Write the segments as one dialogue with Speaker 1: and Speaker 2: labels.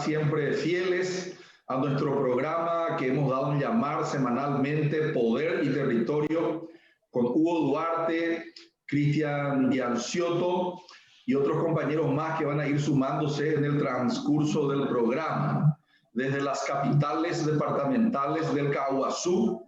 Speaker 1: siempre fieles a nuestro programa que hemos dado en llamar semanalmente Poder y Territorio, con Hugo Duarte, Cristian Gianciotto y otros compañeros más que van a ir sumándose en el transcurso del programa. Desde las capitales departamentales del Caaguazú,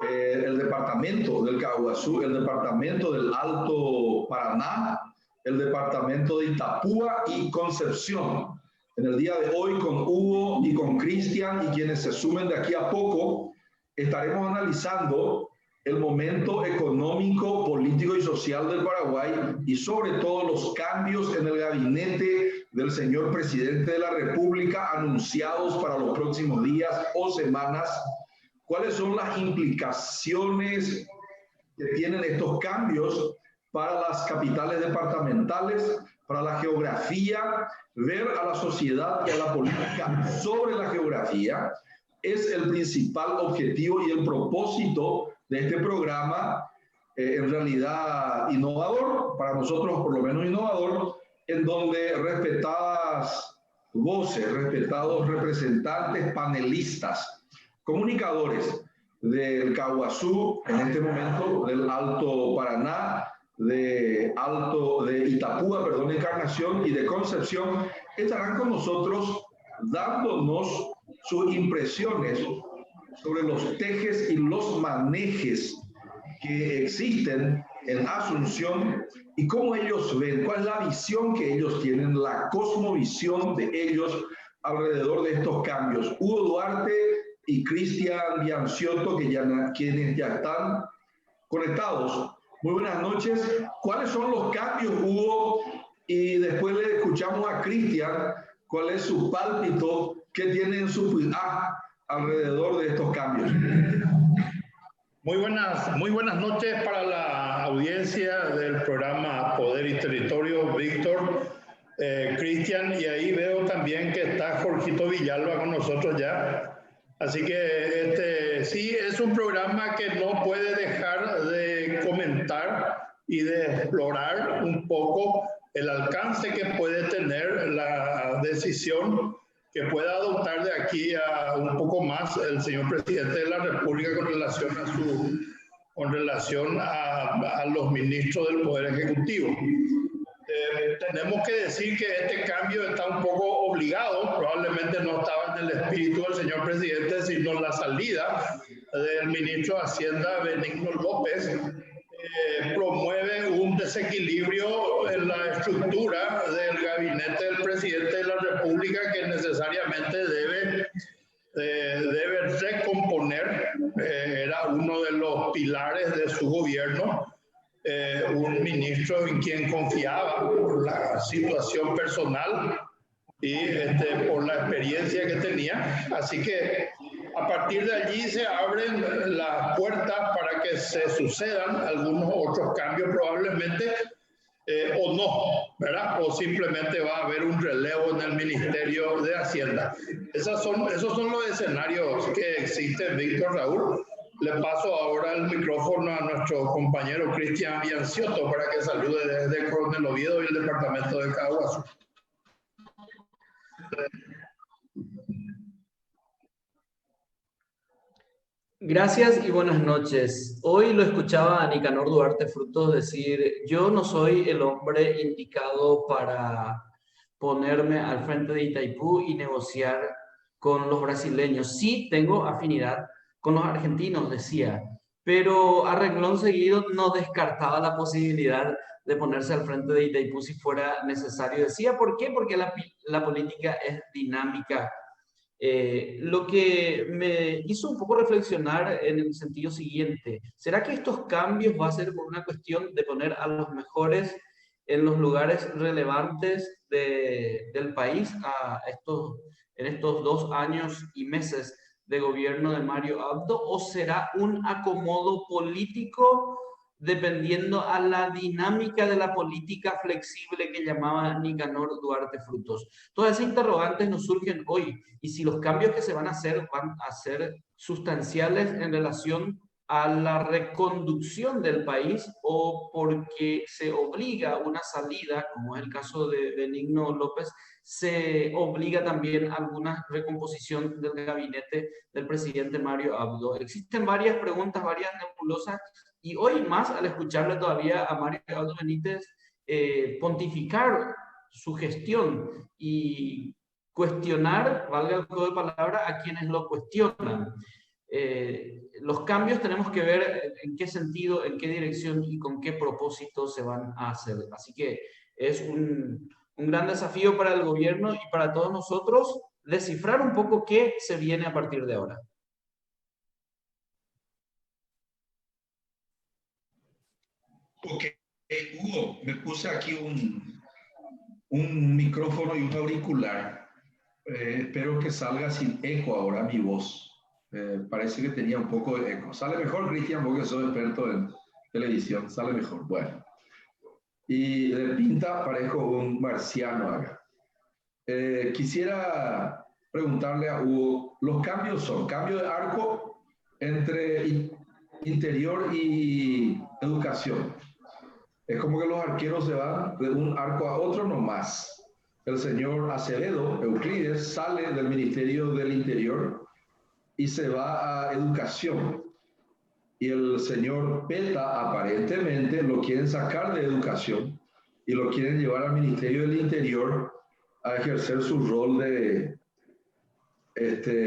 Speaker 1: el departamento del Caaguazú, el departamento del Alto Paraná, el departamento de Itapúa y Concepción. En el día de hoy, con Hugo y con Cristian y quienes se sumen de aquí a poco, estaremos analizando el momento económico, político y social del Paraguay y sobre todo los cambios en el gabinete del señor presidente de la República anunciados para los próximos días o semanas. ¿Cuáles son las implicaciones que tienen estos cambios para las capitales departamentales, para la geografía? Ver a la sociedad y a la política sobre la geografía es el principal objetivo y el propósito de este programa, en realidad innovador, para nosotros por lo menos innovador, en donde respetadas voces, respetados representantes, panelistas, comunicadores del Caaguazú, en este momento del Alto Paraná, de Itapúa, perdón, Encarnación y de Concepción, estarán con nosotros dándonos sus impresiones sobre los tejes y los manejes que existen en Asunción y cómo ellos ven, cuál es la visión que ellos tienen, la cosmovisión de ellos alrededor de estos cambios. Hugo Duarte y Cristian Gianciotto, quienes ya están conectados. Muy buenas noches. ¿Cuáles son los cambios, Hugo? Y después le escuchamos a Cristian cuál es su pálpito que tiene en su alrededor de estos cambios.
Speaker 2: Muy buenas noches para la audiencia del programa Poder y Territorio, Víctor, Cristian, y ahí veo también que está Jorgito Villalba con nosotros ya. Así que sí, es un programa que no puede dejar de comentar y de explorar un poco el alcance que puede tener la decisión que pueda adoptar de aquí a un poco más el señor presidente de la República con relación a los ministros del Poder Ejecutivo. Tenemos que decir que este cambio está un poco obligado, probablemente no estaba en el espíritu del señor presidente, sino la salida del ministro de Hacienda, Benigno López, promueve un desequilibrio en la estructura del gabinete del presidente de la República que necesariamente debe recomponer. Era uno de los pilares de su gobierno, un ministro en quien confiaba por la situación personal y por la experiencia que tenía. Así que a partir de allí se abren las puertas para que se sucedan algunos otros cambios probablemente, o no, ¿verdad? O simplemente va a haber un relevo en el Ministerio de Hacienda. Esos son los escenarios que existen, Víctor, Raúl. Le paso ahora el micrófono a nuestro compañero Cristian Gianciotto para que salude desde Coronel Oviedo y el departamento de Caaguazú.
Speaker 3: Gracias y buenas noches. Hoy lo escuchaba a Nicanor Duarte Frutos decir: yo no soy el hombre indicado para ponerme al frente de Itaipú y negociar con los brasileños. Sí tengo afinidad con los argentinos, decía, pero a renglón seguido no descartaba la posibilidad de ponerse al frente de Itaipú si fuera necesario. Decía, ¿por qué? Porque la política es dinámica. Lo que me hizo un poco reflexionar en el sentido siguiente: ¿será que estos cambios va a ser por una cuestión de poner a los mejores en los lugares relevantes del país en estos 2 años y meses de gobierno de Mario Abdo? ¿O será un acomodo político dependiendo a la dinámica de la política flexible que llamaba Nicanor Duarte Frutos? Todas esas interrogantes nos surgen hoy, y si los cambios que se van a ser sustanciales en relación a la reconducción del país o porque se obliga una salida, como es el caso de Benigno López, se obliga también a alguna recomposición del gabinete del presidente Mario Abdo? Existen varias preguntas, varias nebulosas, y hoy más al escucharle todavía a Mario Abdo Benítez pontificar su gestión y cuestionar, valga el juego de palabra, a quienes lo cuestionan. Los cambios tenemos que ver en qué sentido, en qué dirección y con qué propósito se van a hacer. Así que es un gran desafío para el gobierno y para todos nosotros descifrar un poco qué se viene a partir de ahora.
Speaker 1: Ok, Hugo, me puse aquí un micrófono y un auricular. Espero que salga sin eco ahora mi voz. Parece que tenía un poco de eco. ¿Sale mejor, Cristian? Porque soy experto en televisión. Sale mejor. Bueno. Y de pinta parezco un marciano acá. Quisiera preguntarle a Hugo, los cambios son cambio de arco entre interior y educación. Es como que los arqueros se van de un arco a otro nomás. El señor Acevedo, Euclides, sale del Ministerio del Interior y se va a Educación. Y el señor Peta, aparentemente, lo quieren sacar de Educación y lo quieren llevar al Ministerio del Interior a ejercer su rol de...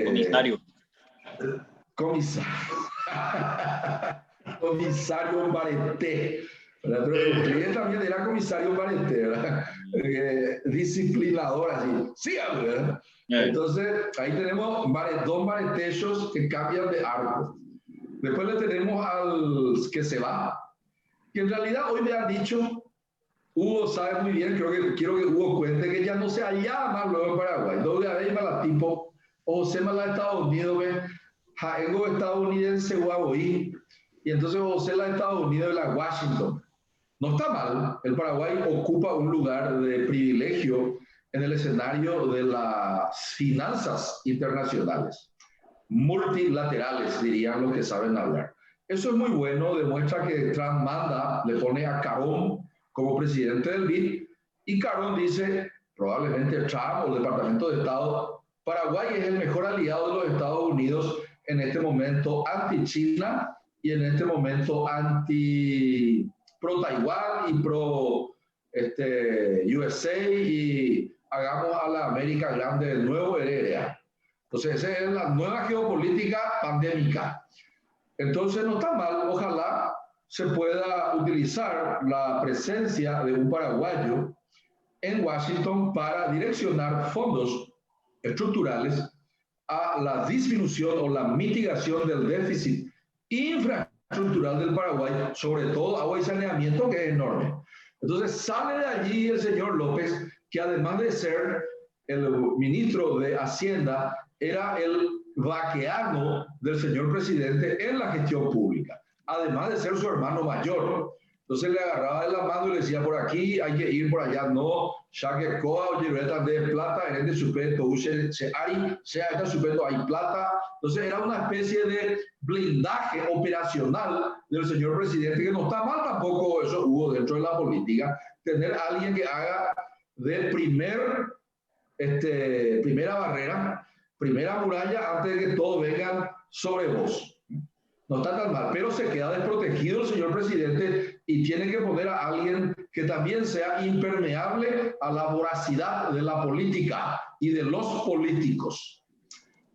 Speaker 4: comisario.
Speaker 1: Comisario. Comisario Bareté. Pero Euclides también era comisario Bareté, ¿verdad? Disciplinador, así. Sí, ¿verdad? Entonces, ahí tenemos dos baretechos que cambian de arco. Después le tenemos al que se va, que en realidad hoy me han dicho, Hugo sabe muy bien, quiero que Hugo cuente que ya no se hallaba más luego en Paraguay. W. Malatipo, José Mala de Estados Unidos, Jaengo estadounidense, Huawei, y entonces José la de Estados Unidos de la Washington. No está mal, el Paraguay ocupa un lugar de privilegio en el escenario de las finanzas internacionales, multilaterales, dirían los que saben hablar. Eso es muy bueno, demuestra que Trump manda, le pone a Carón como presidente del BID, y Carón dice, probablemente Trump o el Departamento de Estado, Paraguay es el mejor aliado de los Estados Unidos en este momento anti-China y en este momento pro-Taiwán y pro-USA, y hagamos a la América grande de nuevo, heredera. Entonces, esa es la nueva geopolítica pandémica. Entonces, no está mal, ojalá se pueda utilizar la presencia de un paraguayo en Washington para direccionar fondos estructurales a la disminución o la mitigación del déficit infraestructural del Paraguay, sobre todo agua y saneamiento, que es enorme. Entonces, sale de allí el señor López, que además de ser el ministro de Hacienda, era el vaqueano del señor presidente en la gestión pública, además de ser su hermano mayor. Entonces le agarraba de la mano y le decía, por aquí hay que ir, por allá no, ya que coa o llevetan de plata, en este sujeto, sea este sujeto hay plata. Entonces era una especie de blindaje operacional del señor presidente, que no está mal tampoco, eso hubo dentro de la política, tener a alguien que haga de primera barrera, primera muralla, antes de que todos vengan sobre vos. No está tan mal, pero se queda desprotegido el señor presidente y tiene que poner a alguien que también sea impermeable a la voracidad de la política y de los políticos.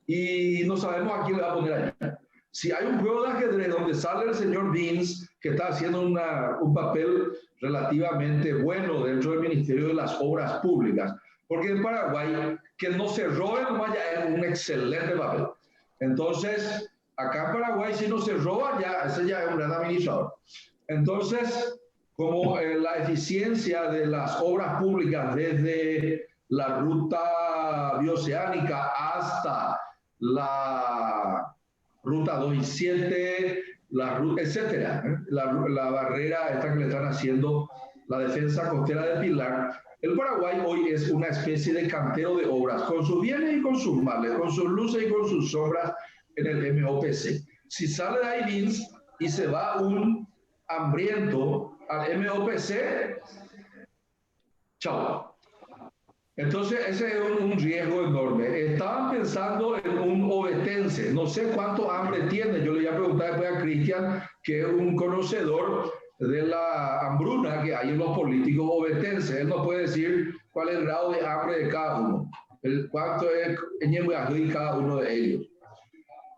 Speaker 1: Y no sabemos a quién le va a poner allá. Si hay un juego de ajedrez donde sale el señor Vince, que está haciendo un papel relativamente bueno dentro del Ministerio de las Obras Públicas, porque en Paraguay, que no se roben, vaya, es un excelente papel. Entonces, acá en Paraguay, si no se roba, ese ya es un gran administrador. Entonces, como la eficiencia de las obras públicas desde la ruta bioceánica hasta la ruta 2 y 7, etcétera, la barrera esta que le están haciendo, la defensa costera de Pilar. El Paraguay hoy es una especie de cantero de obras, con sus bienes y con sus males, con sus luces y con sus sombras en el MOPC. Si sale de ahí Vince, y se va un hambriento al MOPC, chao. Entonces, ese es un riesgo enorme. Estaban pensando en un ovetense. No sé cuánto hambre tiene. Yo le voy a preguntar después a Cristian, que es un conocedor de la hambruna que hay en los políticos ovetenses. Él nos puede decir cuál es el grado de hambre de cada uno, cuánto es en cada uno de ellos.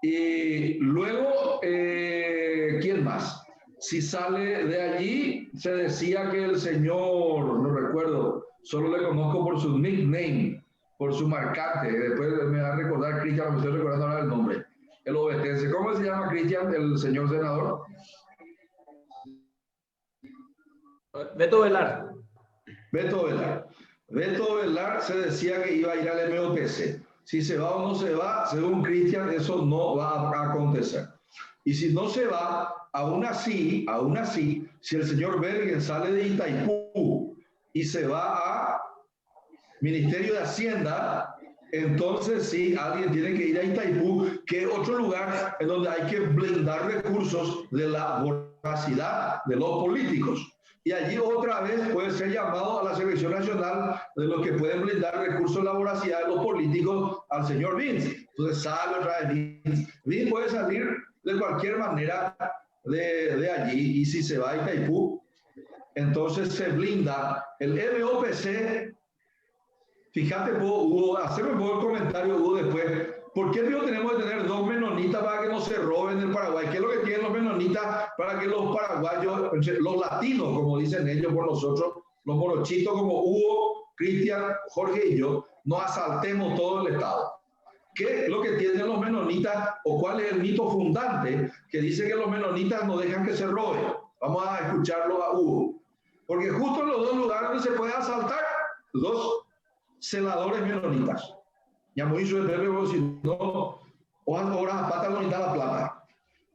Speaker 1: Y luego, ¿quién más? Si sale de allí, se decía que el señor, no recuerdo, solo le conozco por su nickname, por su marcante. Después me va a recordar Cristian, no me estoy recordando ahora el nombre. El obetense. ¿Cómo se llama Cristian, el señor senador?
Speaker 3: Beto Velar.
Speaker 1: Beto Velar. Beto Velar se decía que iba a ir al MOPC. Si se va o no se va, según Cristian, eso no va a acontecer. Y si no se va, aún así, si el señor Bergen sale de Itaipú y se va a Ministerio de Hacienda, entonces sí, alguien tiene que ir a Itaipú, que es otro lugar en donde hay que blindar recursos de la voracidad de los políticos. Y allí otra vez puede ser llamado a la selección nacional de los que pueden blindar recursos de la voracidad de los políticos al señor Vince. Entonces sale otra vez Vince. Vince puede salir de cualquier manera de allí, y si se va a Itaipú, entonces se blinda el MOPC. Fíjate, Hugo, hacerme un poco el comentario, Hugo, después. ¿Por qué tenemos que tener dos menonitas para que no se roben el Paraguay? ¿Qué es lo que tienen los menonitas para que los paraguayos, los latinos, como dicen ellos por nosotros, los morochitos como Hugo, Cristian, Jorge y yo, no asaltemos todo el Estado? ¿Qué es lo que tienen los menonitas o cuál es el mito fundante que dice que los menonitas no dejan que se roben? Vamos a escucharlo a Hugo. Porque justo en los dos lugares donde se puede asaltar, dos celadores menonitas. Ya muy hizo el bebé, si no, horas patas bonitas la plata.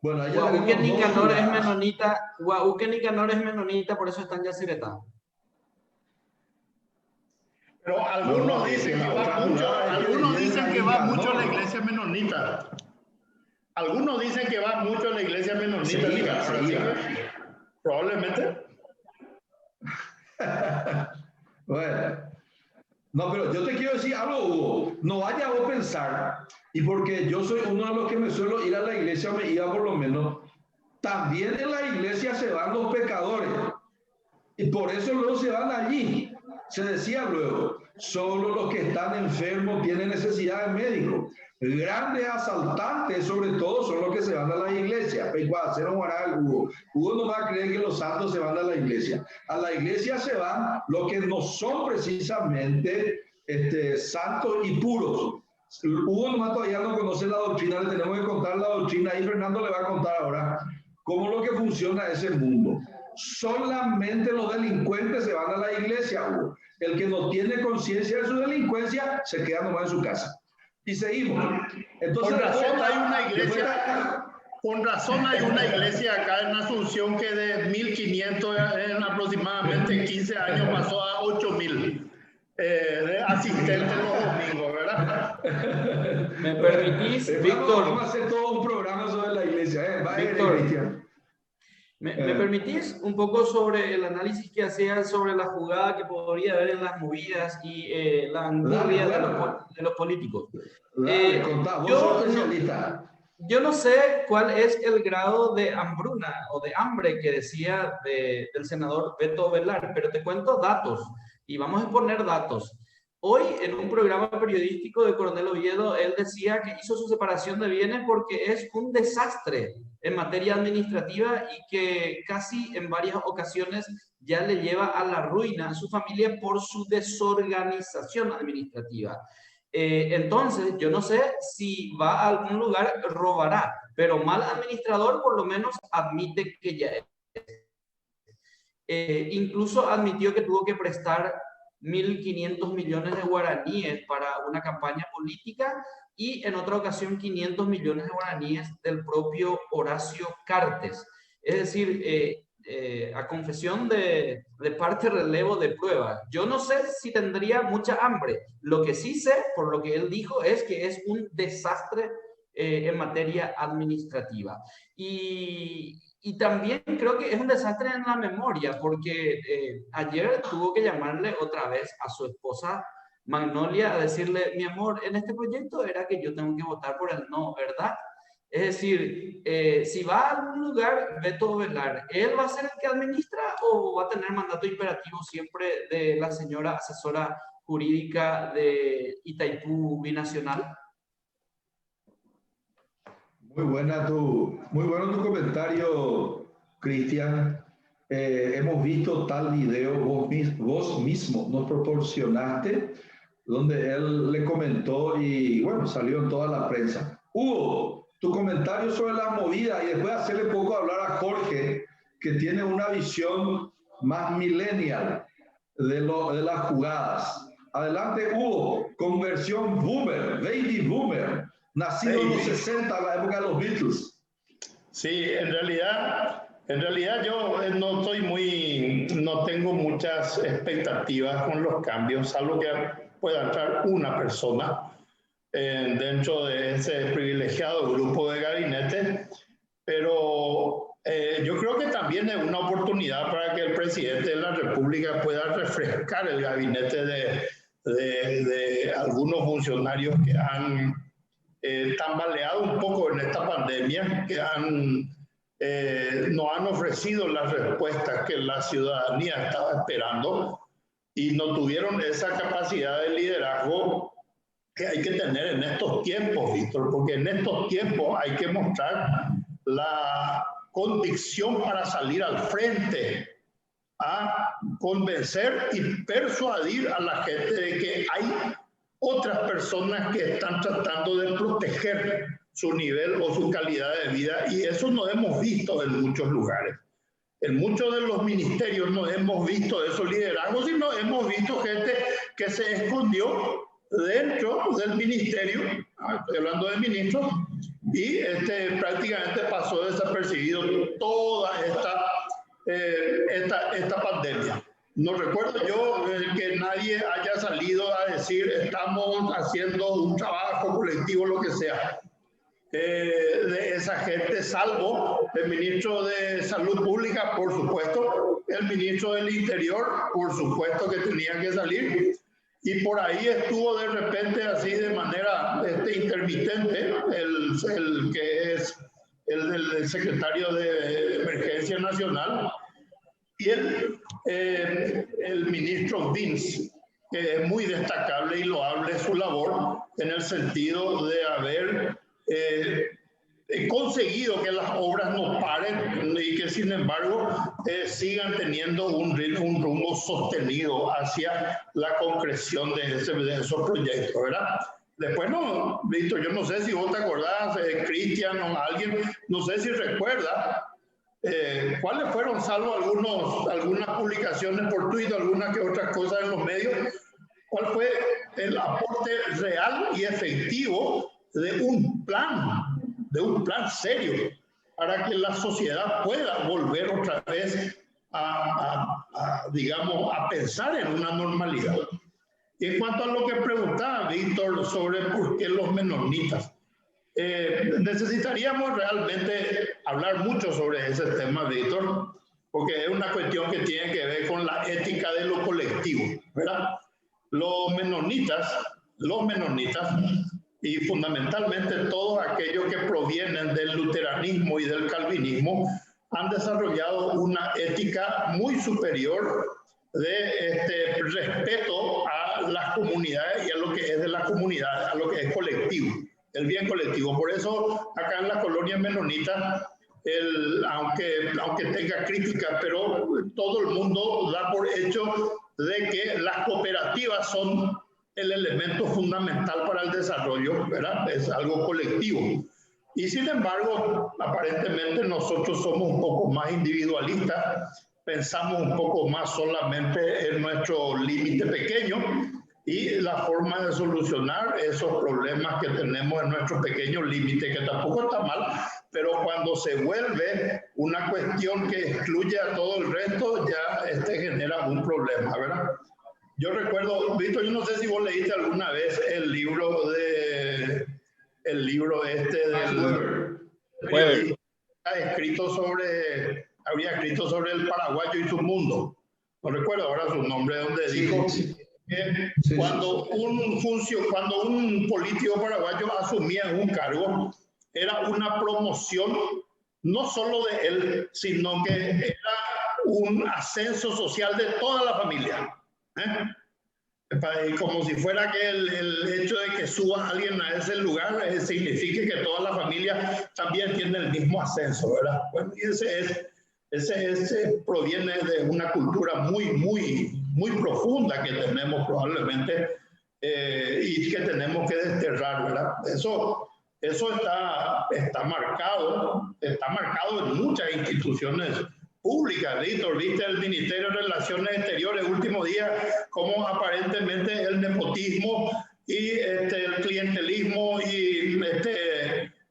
Speaker 1: Bueno, allá
Speaker 3: Guauque Nicanor es menonita. Guauque Nicanor es menonita, por eso están ya ciretados.
Speaker 2: Pero algunos dicen que va mucho a la iglesia menonita. Algunos dicen que va mucho a la iglesia menonita. Probablemente.
Speaker 1: Bueno. No, pero yo te quiero decir algo, Hugo. No vaya a pensar, y porque yo soy uno de los que me suelo ir a la iglesia, me iba por lo menos, también en la iglesia se van los pecadores. Y por eso luego se van allí. Se decía luego, solo los que están enfermos tienen necesidad de médico. Grandes asaltantes, sobre todo, son los que se van a la iglesia. Hugo no va a creer que los santos se van a la iglesia. A la iglesia se van los que no son precisamente santos y puros. Hugo nomás todavía no conoce la doctrina, le tenemos que contar la doctrina y Fernando le va a contar ahora cómo lo que funciona ese mundo. Solamente los delincuentes se van a la iglesia, Hugo. El que no tiene conciencia de su delincuencia se queda nomás en su casa. Y seguimos. Entonces,
Speaker 2: con razón hay una iglesia acá en Asunción que de 1.500 en aproximadamente 15 años pasó a 8.000 asistentes los domingos, ¿verdad?
Speaker 3: ¿Me permitís, Víctor?
Speaker 1: Vamos a hacer todo un programa sobre la iglesia.
Speaker 3: Víctor, ¿me permitís un poco sobre el análisis que hacías sobre la jugada que podría haber en las movidas y la angurria de los políticos?
Speaker 1: Contá, vos sos especialista.
Speaker 3: Yo no sé cuál es el grado de hambruna o de hambre que decía del senador Beto Velar, pero te cuento datos y vamos a poner datos. Hoy, en un programa periodístico de Coronel Oviedo, él decía que hizo su separación de bienes porque es un desastre en materia administrativa y que casi en varias ocasiones ya le lleva a la ruina a su familia por su desorganización administrativa. Entonces, yo no sé si va a algún lugar, robará, pero mal administrador por lo menos admite que ya es. Incluso admitió que tuvo que prestar 1.500 millones de guaraníes para una campaña política y en otra ocasión 500 millones de guaraníes del propio Horacio Cartes. Es decir, a confesión de parte relevo de prueba. Yo no sé si tendría mucha hambre. Lo que sí sé, por lo que él dijo, es que es un desastre en materia administrativa. Y Y también creo que es un desastre en la memoria, porque ayer tuvo que llamarle otra vez a su esposa Magnolia a decirle, mi amor, en este proyecto era que yo tengo que votar por el no, ¿verdad? Es decir, si va a algún lugar, Beto Velar, ¿él va a ser el que administra o va a tener mandato imperativo siempre de la señora asesora jurídica de Itaipú Binacional?
Speaker 1: Muy bueno tu comentario, Cristian. Hemos visto tal video, vos mismo nos proporcionaste, donde él le comentó y bueno, salió en toda la prensa. Hugo, tu comentario sobre la movida y después hacerle poco hablar a Jorge, que tiene una visión más millennial de las jugadas. Adelante, Hugo, conversión boomer, baby boomer, nacido en los 60, la época de los Beatles.
Speaker 2: Sí, en realidad yo no tengo muchas expectativas con los cambios, salvo que pueda entrar una persona dentro de ese privilegiado grupo de gabinete, pero yo creo que también es una oportunidad para que el presidente de la República pueda refrescar el gabinete de algunos funcionarios que han tambaleado un poco en esta pandemia, que no han ofrecido las respuestas que la ciudadanía estaba esperando y no tuvieron esa capacidad de liderazgo que hay que tener en estos tiempos, Víctor, porque en estos tiempos hay que mostrar la convicción para salir al frente, a convencer y persuadir a la gente de que hay otras personas que están tratando de proteger su nivel o su calidad de vida, y eso no hemos visto en muchos lugares. En muchos de los ministerios no hemos visto esos liderazgos, sino hemos visto gente que se escondió dentro del ministerio, estoy hablando de ministros, y prácticamente pasó desapercibido toda esta pandemia. No recuerdo yo que nadie haya salido a decir estamos haciendo un trabajo colectivo, lo que sea, de esa gente, salvo el ministro de Salud Pública, por supuesto, el ministro del Interior, por supuesto que tenía que salir, y por ahí estuvo de repente así de manera intermitente el que es el secretario de Emergencia Nacional, y el ministro Vince, que es muy destacable y loable su labor en el sentido de haber conseguido que las obras no paren y que sin embargo sigan teniendo un rumbo sostenido hacia la concreción de esos proyectos, ¿verdad? Después, no, Víctor, yo no sé si vos te acordás, Cristian o alguien, no sé si recuerda cuáles fueron, salvo algunas publicaciones por Twitter, algunas que otras cosas en los medios, cuál fue el aporte real y efectivo de un plan serio para que la sociedad pueda volver otra vez digamos, a pensar en una normalidad. Y en cuanto a lo que preguntaba Víctor sobre por qué los menonitas, necesitaríamos realmente hablar mucho sobre ese tema, Víctor, porque es una cuestión que tiene que ver con la ética de lo colectivo, ¿verdad? Los menonitas, y fundamentalmente todos aquellos que provienen del luteranismo y del calvinismo, han desarrollado una ética muy superior de respeto a las comunidades y a lo que es de la comunidad, a lo que es colectivo, el bien colectivo. Por eso acá en la colonia menonita, aunque tenga críticas, pero todo el mundo da por hecho de que las cooperativas son el elemento fundamental para el desarrollo, ¿verdad? Es algo colectivo. Y sin embargo, aparentemente nosotros somos un poco más individualistas, pensamos un poco más solamente en nuestro límite pequeño y la forma de solucionar esos problemas que tenemos en nuestro pequeño límite, que tampoco está mal, pero cuando se vuelve una cuestión que excluye a todo el resto, ya genera un problema, ¿verdad? Yo recuerdo, Víctor, yo no sé si vos leíste alguna vez el libro del habría escrito sobre el paraguayo y su mundo. No recuerdo ahora su nombre, donde dijo que cuando un político paraguayo asumía un cargo, era una promoción no solo de él, sino que era un ascenso social de toda la familia. Como si fuera que el hecho de que suba alguien a ese lugar signifique que toda la familia también tiene el mismo ascenso, ¿verdad? Bueno, y ese proviene de una cultura muy profunda que tenemos probablemente y que tenemos que desterrar, ¿verdad? Eso está marcado en muchas instituciones públicas. Víctor, viste el Ministerio de Relaciones Exteriores el último día, cómo aparentemente el nepotismo y el clientelismo y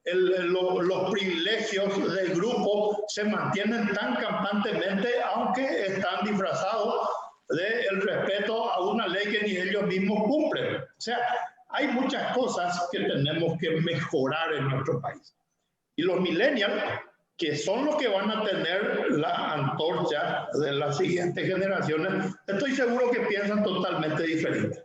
Speaker 2: los privilegios del grupo se mantienen tan campantemente, aunque están disfrazados del respeto a una ley que ni ellos mismos cumplen. O sea, hay muchas cosas que tenemos que mejorar en nuestro país. Y los millennials, que son los que van a tener la antorcha de las siguientes generaciones, estoy seguro que piensan totalmente diferente.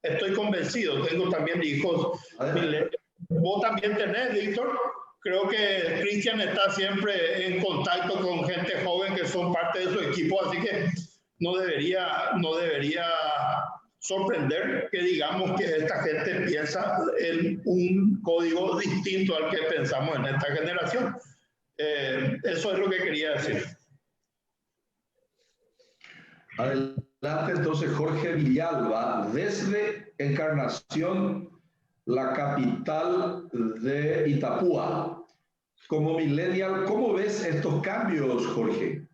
Speaker 2: Estoy convencido, tengo también hijos millennials. Vos también tenés, Víctor. Creo que Cristian está siempre en contacto con gente joven que son parte de su equipo, así que no debería sorprender que digamos que esta gente piensa en un código distinto al que pensamos en esta generación. Eso es lo que quería decir.
Speaker 1: Adelante entonces Jorge Villalba, desde Encarnación, la capital de Itapúa. Como millennial, ¿cómo ves estos cambios, Jorge?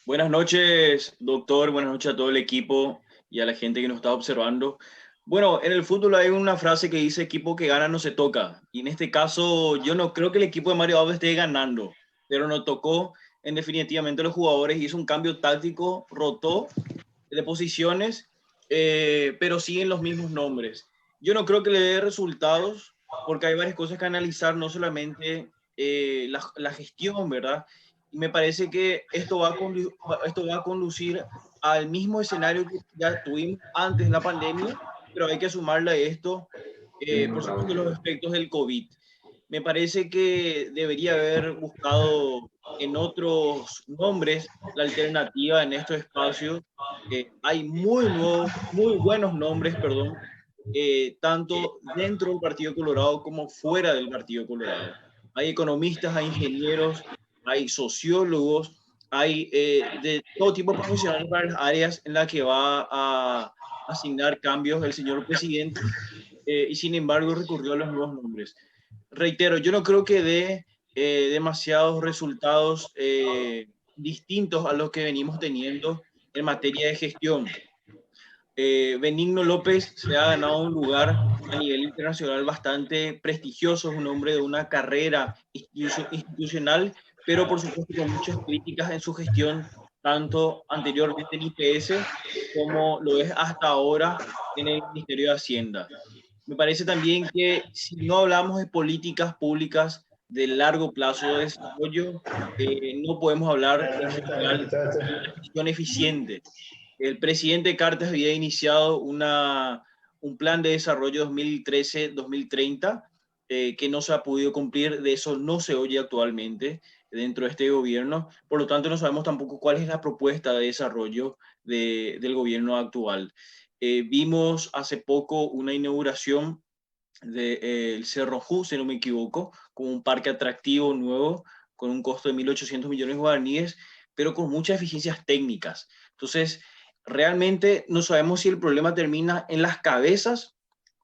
Speaker 4: Buenas noches, doctor. Buenas noches a todo el equipo y a la gente que nos está observando. Bueno, en el fútbol hay una frase que dice equipo que gana no se toca. Y en este caso yo no creo que el equipo de Mario Alves esté ganando, pero nos tocó en definitivamente los jugadores, hizo un cambio táctico, rotó de posiciones, pero siguen los mismos nombres. Yo no creo que le dé resultados porque hay varias cosas que analizar, no solamente la gestión, ¿verdad? Y me parece que esto va a conducir al mismo escenario que ya tuvimos antes de la pandemia, pero hay que sumarle a esto, por supuesto, los efectos del COVID. Me parece que debería haber buscado en otros nombres la alternativa en estos espacios. Hay muy buenos nombres, perdón, tanto dentro del Partido Colorado como fuera del Partido Colorado. Hay economistas, hay ingenieros, hay sociólogos, hay de todo tipo de profesionales para las áreas en las que va a asignar cambios el señor presidente, y sin embargo recurrió a los nuevos nombres. Reitero, yo no creo que dé demasiados resultados distintos a los que venimos teniendo en materia de gestión. Benigno López se ha ganado un lugar a nivel internacional bastante prestigioso, es un hombre de una carrera institucional, pero por supuesto con muchas críticas en su gestión, tanto anteriormente en IPS como lo es hasta ahora en el Ministerio de Hacienda. Me parece también que si no hablamos de políticas públicas de largo plazo de desarrollo, no podemos hablar en general de una gestión eficiente. El presidente Cartes había iniciado un plan de desarrollo 2013-2030 que no se ha podido cumplir. De eso no se oye actualmente dentro de este gobierno. Por lo tanto, no sabemos tampoco cuál es la propuesta de desarrollo del gobierno actual. Vimos hace poco una inauguración del Cerro Ju, si no me equivoco, con un parque atractivo nuevo con un costo de 1.800 millones de guaraníes, pero con muchas eficiencias técnicas. Entonces, realmente no sabemos si el problema termina en las cabezas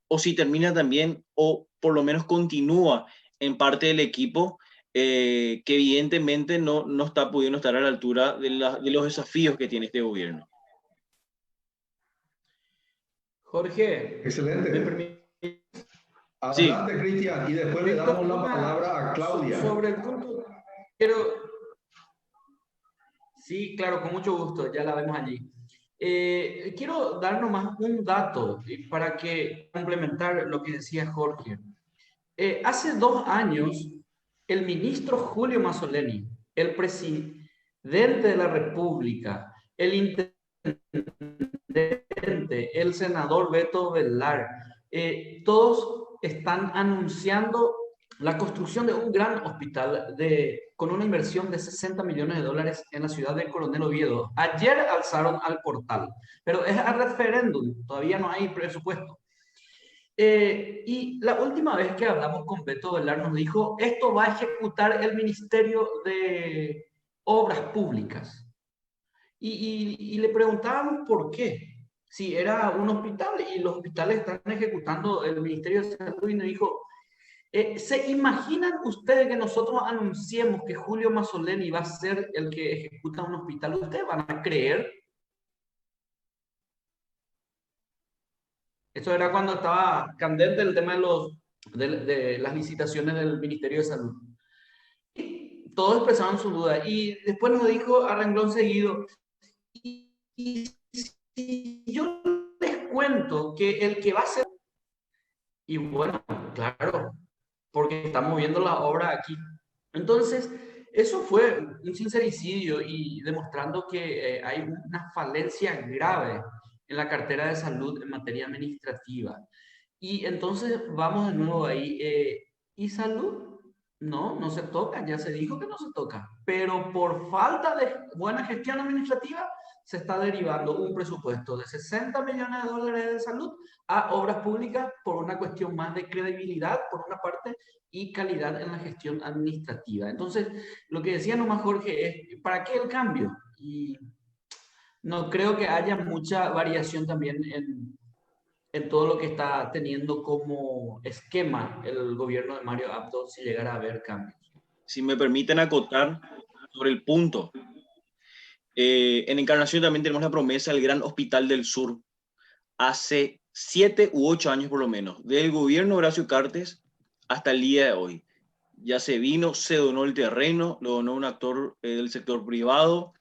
Speaker 4: o si termina también, o por lo menos continúa en parte del equipo, que evidentemente no está pudiendo estar a la altura de los desafíos que tiene este gobierno.
Speaker 3: Jorge,
Speaker 1: excelente. Adelante, sí. Cristian, y después le damos la palabra a Claudia.
Speaker 3: Sobre el punto, quiero... Sí, claro, con mucho gusto, ya la vemos allí. Quiero dar nomás un dato para que complementar lo que decía Jorge. Hace 2 años el ministro Julio Mazzoleni, el presidente de la República, el intendente, el senador Beto Velar, todos están anunciando la construcción de un gran hospital con una inversión de 60 millones de dólares en la ciudad de Coronel Oviedo. Ayer alzaron al portal, pero es a referéndum, todavía no hay presupuesto. Y la última vez que hablamos con Beto Velar nos dijo, esto va a ejecutar el Ministerio de Obras Públicas. Y le preguntábamos por qué. Si era un hospital y los hospitales están ejecutando el Ministerio de Salud, y nos dijo, ¿se imaginan ustedes que nosotros anunciemos que Julio Mazzoleni va a ser el que ejecuta un hospital? ¿Ustedes van a creer? Eso era cuando estaba candente el tema de las licitaciones del Ministerio de Salud. Y todos expresaban su duda. Y después nos dijo a renglón seguido, y si yo les cuento que el que va a ser... Y bueno, claro, porque estamos viendo la obra aquí. Entonces, eso fue un sincericidio y demostrando que hay una falencia grave en la cartera de salud en materia administrativa. Y entonces vamos de nuevo ahí. ¿Y salud? No, no se toca, ya se dijo que no se toca. Pero por falta de buena gestión administrativa, se está derivando un presupuesto de 60 millones de dólares de salud a obras públicas por una cuestión más de credibilidad, por una parte, y calidad en la gestión administrativa. Entonces, lo que decía nomás Jorge es, ¿para qué el cambio? Y no creo que haya mucha variación también en todo lo que está teniendo como esquema el gobierno de Mario Abdo si llegara a haber cambios.
Speaker 4: Si me permiten acotar sobre el punto. En Encarnación también tenemos la promesa del Gran Hospital del Sur. Hace 7 u 8 años por lo menos, del gobierno de Horacio Cartes hasta el día de hoy. Ya se vino, se donó el terreno, lo donó un actor del sector privado,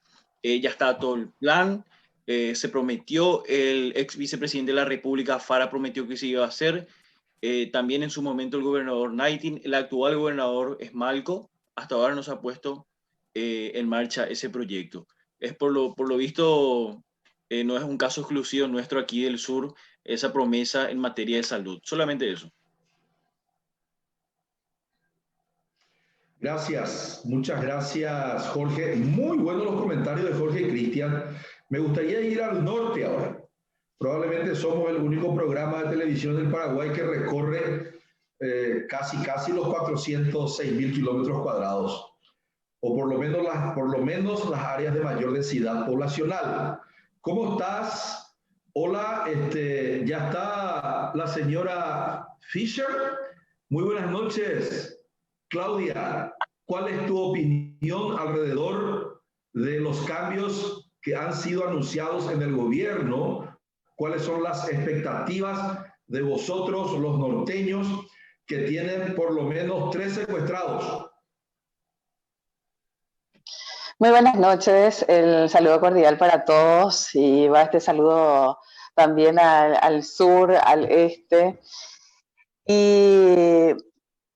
Speaker 4: ya está todo el plan, se prometió, el ex vicepresidente de la República, Fara, prometió que se iba a hacer, también en su momento el gobernador Naitin, el actual gobernador Esmalco, hasta ahora no se ha puesto en marcha ese proyecto. Es por lo visto, no es un caso exclusivo nuestro aquí del sur, esa promesa en materia de salud, solamente eso.
Speaker 1: Gracias, muchas gracias, Jorge. Muy buenos los comentarios de Jorge y Cristian. Me gustaría ir al norte ahora. Probablemente somos el único programa de televisión del Paraguay que recorre casi los 406.000 kilómetros cuadrados, o por lo menos las áreas de mayor densidad poblacional. ¿Cómo estás? Hola, ya está la señora Fisher. Muy buenas noches. Claudia, ¿cuál es tu opinión alrededor de los cambios que han sido anunciados en el gobierno? ¿Cuáles son las expectativas de vosotros, los norteños, que tienen por lo menos 3 secuestrados?
Speaker 5: Muy buenas noches, el saludo cordial para todos y va este saludo también al sur, al este. Y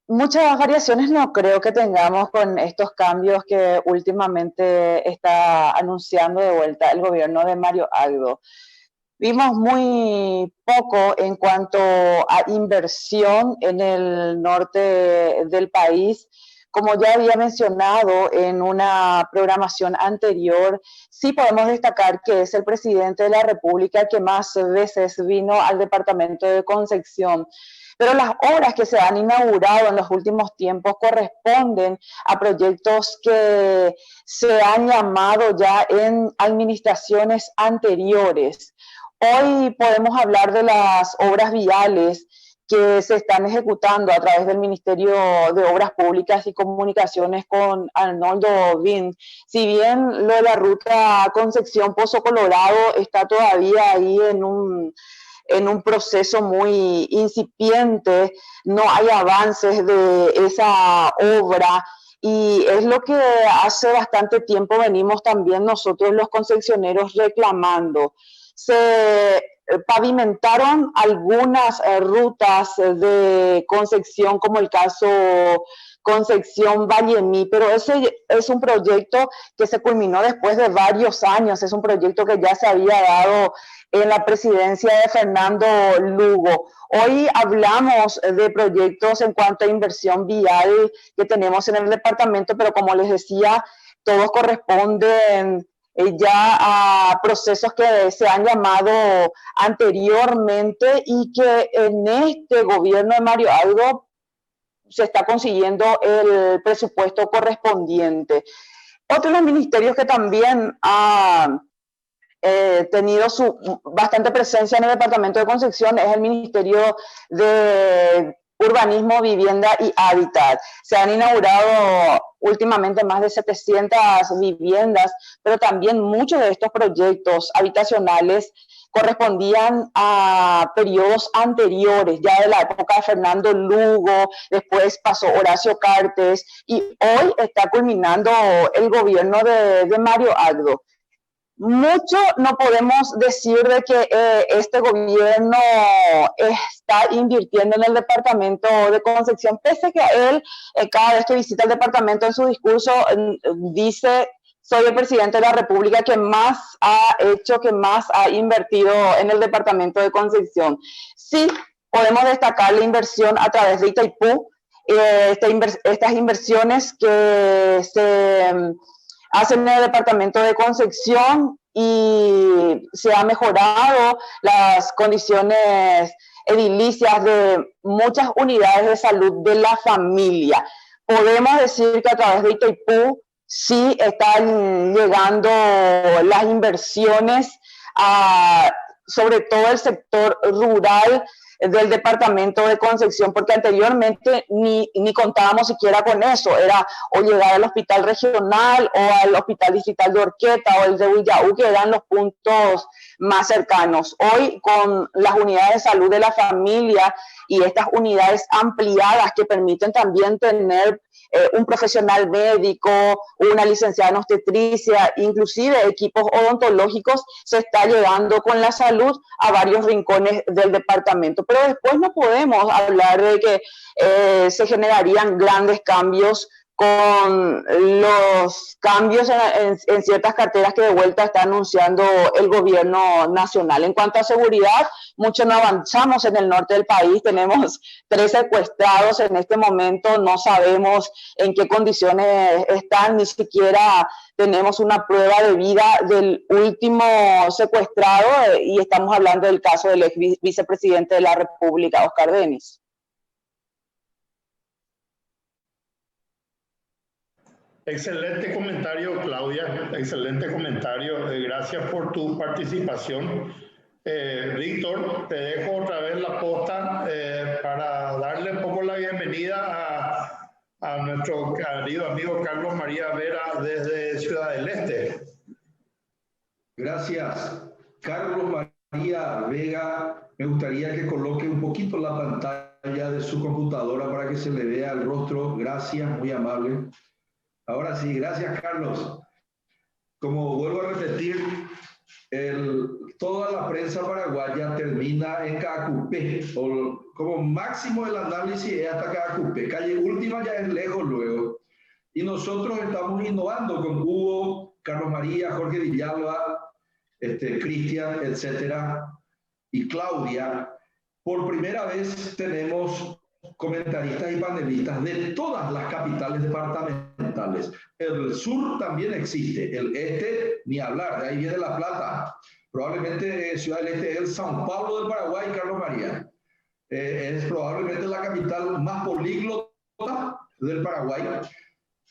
Speaker 5: muchas variaciones no creo que tengamos con estos cambios que últimamente está anunciando de vuelta el gobierno de Mario Agdo. Vimos muy poco en cuanto a inversión en el norte del país. Como ya había mencionado en una programación anterior, sí podemos destacar que es el presidente de la República que más veces vino al departamento de Concepción. Pero las obras que se han inaugurado en los últimos tiempos corresponden a proyectos que se han llamado ya en administraciones anteriores. Hoy podemos hablar de las obras viales que se están ejecutando a través del Ministerio de Obras Públicas y Comunicaciones con Arnoldo Wind. Si bien lo de la ruta Concepción-Pozo Colorado está todavía ahí en un proceso muy incipiente, no hay avances de esa obra, y es lo que hace bastante tiempo venimos también nosotros los concesioneros reclamando. Se pavimentaron algunas rutas de Concepción, como el caso Concepción Vallemí, pero ese es un proyecto que se culminó después de varios años, es un proyecto que ya se había dado en la presidencia de Fernando Lugo. Hoy hablamos de proyectos en cuanto a inversión vial que tenemos en el departamento, pero como les decía, todos corresponden ya a procesos que se han llamado anteriormente y que en este gobierno de Mario Aldo se está consiguiendo el presupuesto correspondiente. Otro de los ministerios que también ha tenido bastante presencia en el departamento de Concepción es el Ministerio de Urbanismo, Vivienda y Hábitat. Se han inaugurado últimamente más de 700 viviendas, pero también muchos de estos proyectos habitacionales correspondían a periodos anteriores, ya de la época de Fernando Lugo, después pasó Horacio Cartes y hoy está culminando el gobierno de Mario Aldo. Mucho no podemos decir de que este gobierno está invirtiendo en el departamento de Concepción, pese a que él cada vez que visita el departamento en su discurso dice: soy el presidente de la República que más ha hecho, que más ha invertido en el departamento de Concepción. Sí, podemos destacar la inversión a través de Itaipú, estas inversiones que se hacen en el departamento de Concepción y se han mejorado las condiciones edilicias de muchas unidades de salud de la familia. Podemos decir que a través de Itaipú sí están llegando las inversiones a sobre todo el sector rural del departamento de Concepción, porque anteriormente ni contábamos siquiera con eso, era o llegar al hospital regional o al hospital distrital de Orqueta o el de Villaú, que eran los puntos más cercanos. Hoy, con las unidades de salud de la familia y estas unidades ampliadas que permiten también tener un profesional médico, una licenciada en obstetricia, inclusive equipos odontológicos, se está llegando con la salud a varios rincones del departamento. Pero después no podemos hablar de que se generarían grandes cambios con los cambios en ciertas carteras que de vuelta está anunciando el gobierno nacional. En cuanto a seguridad, mucho no avanzamos en el norte del país. Tenemos 3 secuestrados en este momento, no sabemos en qué condiciones están, ni siquiera tenemos una prueba de vida del último secuestrado, y estamos hablando del caso del ex vicepresidente de la República, Oscar Denis.
Speaker 2: Excelente comentario, Claudia, excelente comentario. Gracias por tu participación. Víctor, te dejo otra vez la posta para darle un poco la bienvenida a nuestro querido amigo Carlos María Vera desde Ciudad del Este.
Speaker 1: Gracias. Carlos María Vega, me gustaría que coloque un poquito la pantalla de su computadora para que se le vea el rostro. Gracias, muy amable. Ahora sí, gracias, Carlos. Como vuelvo a repetir, toda la prensa paraguaya termina en Caacupé, o como máximo el análisis es hasta Caacupé. Calle Última ya es lejos luego. Y nosotros estamos innovando con Hugo, Carlos María, Jorge Villalba, Cristian, etcétera, y Claudia. Por primera vez tenemos comentaristas y panelistas de todas las capitales departamentales. El sur también existe, el este ni hablar, de ahí viene La Plata. Probablemente Ciudad del Este es el São Paulo del Paraguay, Carlos María. Es probablemente la capital más políglota del Paraguay.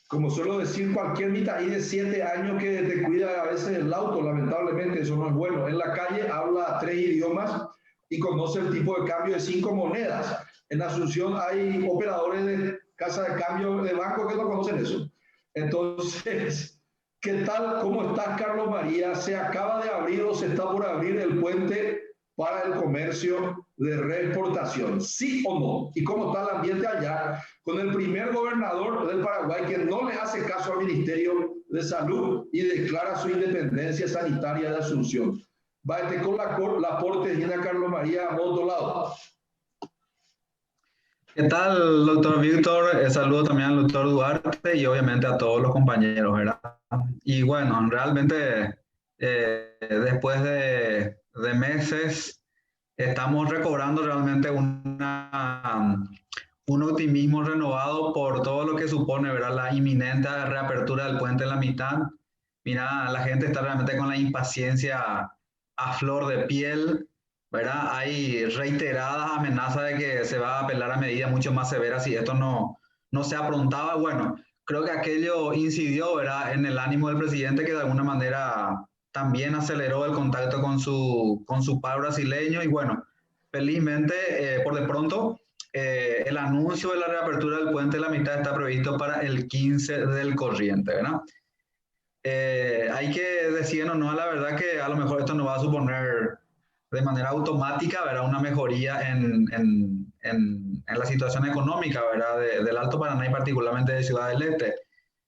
Speaker 1: Como suelo decir, cualquier mitaí de 7 años que te cuida a veces el auto, lamentablemente eso no es bueno. En la calle habla 3 idiomas y conoce el tipo de cambio de 5 monedas. En Asunción hay operadores de casa de cambio de banco que no conocen eso. Entonces, ¿qué tal? ¿Cómo estás, Carlos María? Se acaba de abrir o se está por abrir el puente para el comercio de reexportación, ¿sí o no? ¿Y cómo está el ambiente allá con el primer gobernador del Paraguay que no le hace caso al Ministerio de Salud y declara su independencia sanitaria de Asunción? Va con la aporte de Carlos María a otro lado.
Speaker 6: ¿Qué tal, doctor Víctor? Saludo también al doctor Duarte y obviamente a todos los compañeros, ¿verdad? Y bueno, realmente después de meses estamos recobrando realmente un optimismo renovado por todo lo que supone, ¿verdad? La inminente reapertura del puente en la mitad. Mira, la gente está realmente con la impaciencia a flor de piel, ¿verdad? Hay reiteradas amenazas de que se va a apelar a medidas mucho más severas si esto no se aprontaba. Bueno, creo que aquello incidió, ¿verdad?, en el ánimo del presidente, que de alguna manera también aceleró el contacto con su par brasileño. Y bueno, felizmente, por de pronto, el anuncio de la reapertura del puente de la mitad está previsto para el 15 del corriente, ¿verdad? Hay que decirnos, no, la verdad que a lo mejor esto no va a suponer de manera automática, ¿verdad?, una mejoría en la situación económica, ¿verdad?, del Alto Paraná y particularmente de Ciudad del Este.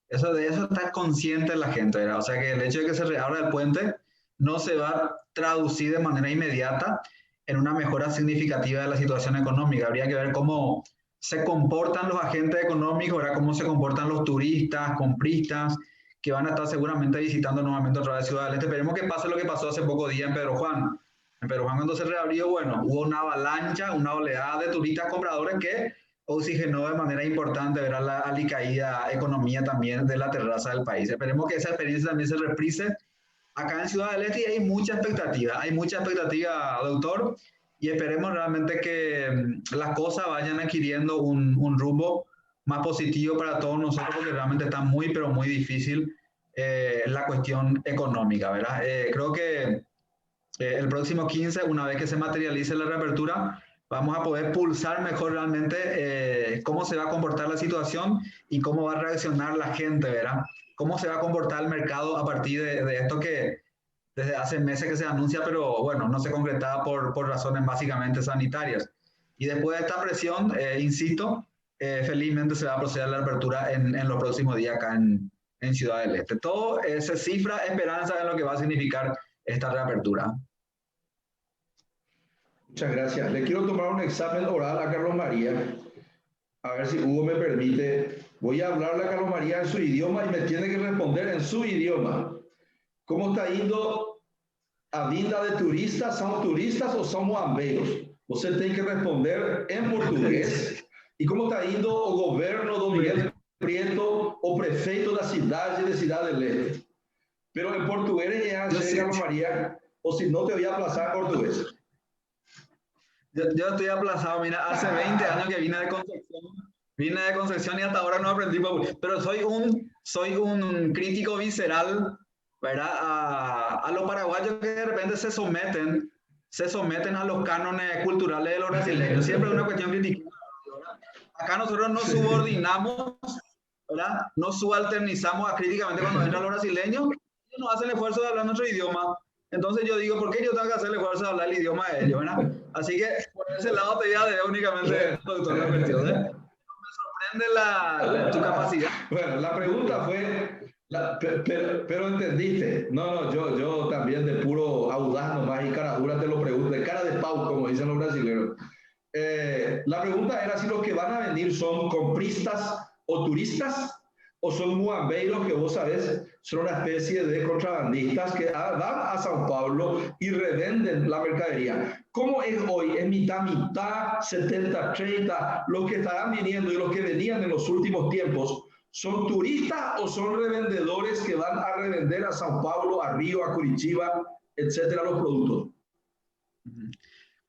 Speaker 6: De eso está consciente la gente, ¿verdad? O sea que el hecho de que se reabra el puente no se va a traducir de manera inmediata en una mejora significativa de la situación económica. Habría que ver cómo se comportan los agentes económicos, ¿verdad?, cómo se comportan los turistas, compristas, que van a estar seguramente visitando nuevamente otra vez Ciudad del Este. Esperemos que pase lo que pasó hace poco día en Pedro Juan. En Pedro Juan, cuando se reabrió, bueno, hubo una avalancha, una oleada de turistas compradores que oxigenó de manera importante, ¿verdad?, la alicaída economía también de la terraza del país. Esperemos que esa experiencia también se reprise acá en Ciudad del Este, y hay mucha expectativa, doctor, y esperemos realmente que las cosas vayan adquiriendo un rumbo más positivo para todos nosotros, porque realmente está muy, pero muy difícil la cuestión económica, ¿verdad? Creo que el próximo 15, una vez que se materialice la reapertura, vamos a poder pulsar mejor realmente cómo se va a comportar la situación y cómo va a reaccionar la gente, ¿verdad? Cómo se va a comportar el mercado a partir de esto que desde hace meses que se anuncia, pero bueno, no se concretaba por razones básicamente sanitarias. Y después de esta presión, insisto, felizmente se va a proceder a la apertura en los próximos días acá en Ciudad del Este. Todo se cifra esperanza en lo que va a significar esta reapertura.
Speaker 1: Muchas gracias. Le quiero tomar un examen oral a Carlos María. A ver si Hugo me permite. Voy a hablarle a Carlos María en su idioma y me tiene que responder en su idioma. ¿Cómo está indo a vinda de turistas? ¿Son turistas o son muambeiros? Você tem que responder em português. E como está indo o governo do Miguel Prieto, o prefeito da cidade de Ciudad del Este? Pero en portugués ya sé, Carlos María, o si no te voy a aplazar en portugués.
Speaker 6: Yo estoy aplazado, mira, hace 20 años que vine de Concepción y hasta ahora no aprendí, pero soy un crítico visceral, ¿verdad?, a los paraguayos que de repente se someten a los cánones culturales de los brasileños. Siempre es una cuestión crítica. Acá nosotros nos subordinamos, ¿verdad?, nos subalternizamos críticamente cuando entran los brasileños, y no hacen el esfuerzo de hablar nuestro idioma. Entonces yo digo, ¿por qué yo tengo que hacer el esfuerzo de hablar el idioma de ellos, ¿verdad? Así que por ese lado te voy a deber únicamente, doctor, la cuestión, ¿eh? Me sorprende tu capacidad.
Speaker 1: Bueno, la pregunta fue, pero entendiste. No, yo también de puro audaz nomás y cara dura te lo pregunto, de cara de pau, como dicen los brasileños. La pregunta era si los que van a venir son compristas o turistas, o son muambeiros que vos sabés son una especie de contrabandistas que van a Sao Paulo y revenden la mercadería. ¿Cómo es hoy? ¿Es mitad, 70, 30? Los que estarán viniendo y los que venían en los últimos tiempos, ¿son turistas o son revendedores que van a revender a Sao Paulo, a Río, a Curitiba, etcétera, los productos?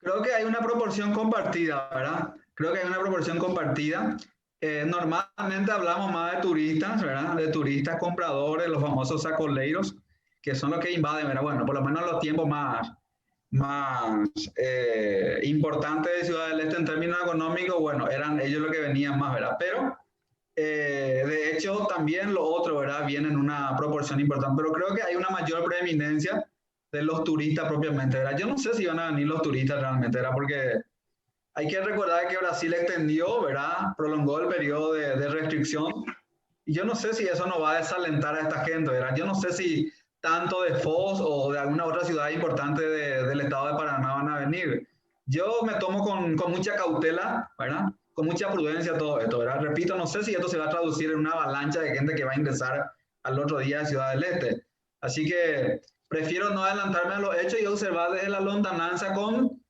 Speaker 6: Creo que hay una proporción compartida, ¿verdad? Creo que hay una proporción compartida. Normalmente hablamos más de turistas, ¿verdad? De turistas compradores, los famosos sacoleiros, que son los que invaden, ¿verdad? Bueno, por lo menos los tiempos más importantes de Ciudad del Este en términos económicos, bueno, eran ellos los que venían más, ¿verdad? Pero, de hecho, también lo otro, ¿verdad?, viene en una proporción importante, pero creo que hay una mayor preeminencia de los turistas propiamente, ¿verdad? Yo no sé si van a venir los turistas realmente, ¿verdad? Porque hay que recordar que Brasil extendió, ¿verdad?, prolongó el periodo de restricción, y yo no sé si eso no va a desalentar a esta gente, ¿verdad? Yo no sé si tanto de Foz o de alguna otra ciudad importante del estado de Paraná van a venir. Yo me tomo con mucha cautela, ¿verdad?, con mucha prudencia todo esto, ¿verdad? Repito, no sé si esto se va a traducir en una avalancha de gente que va a ingresar al otro día a Ciudad del Este. Así que prefiero no adelantarme a los hechos y observar desde la lontananza con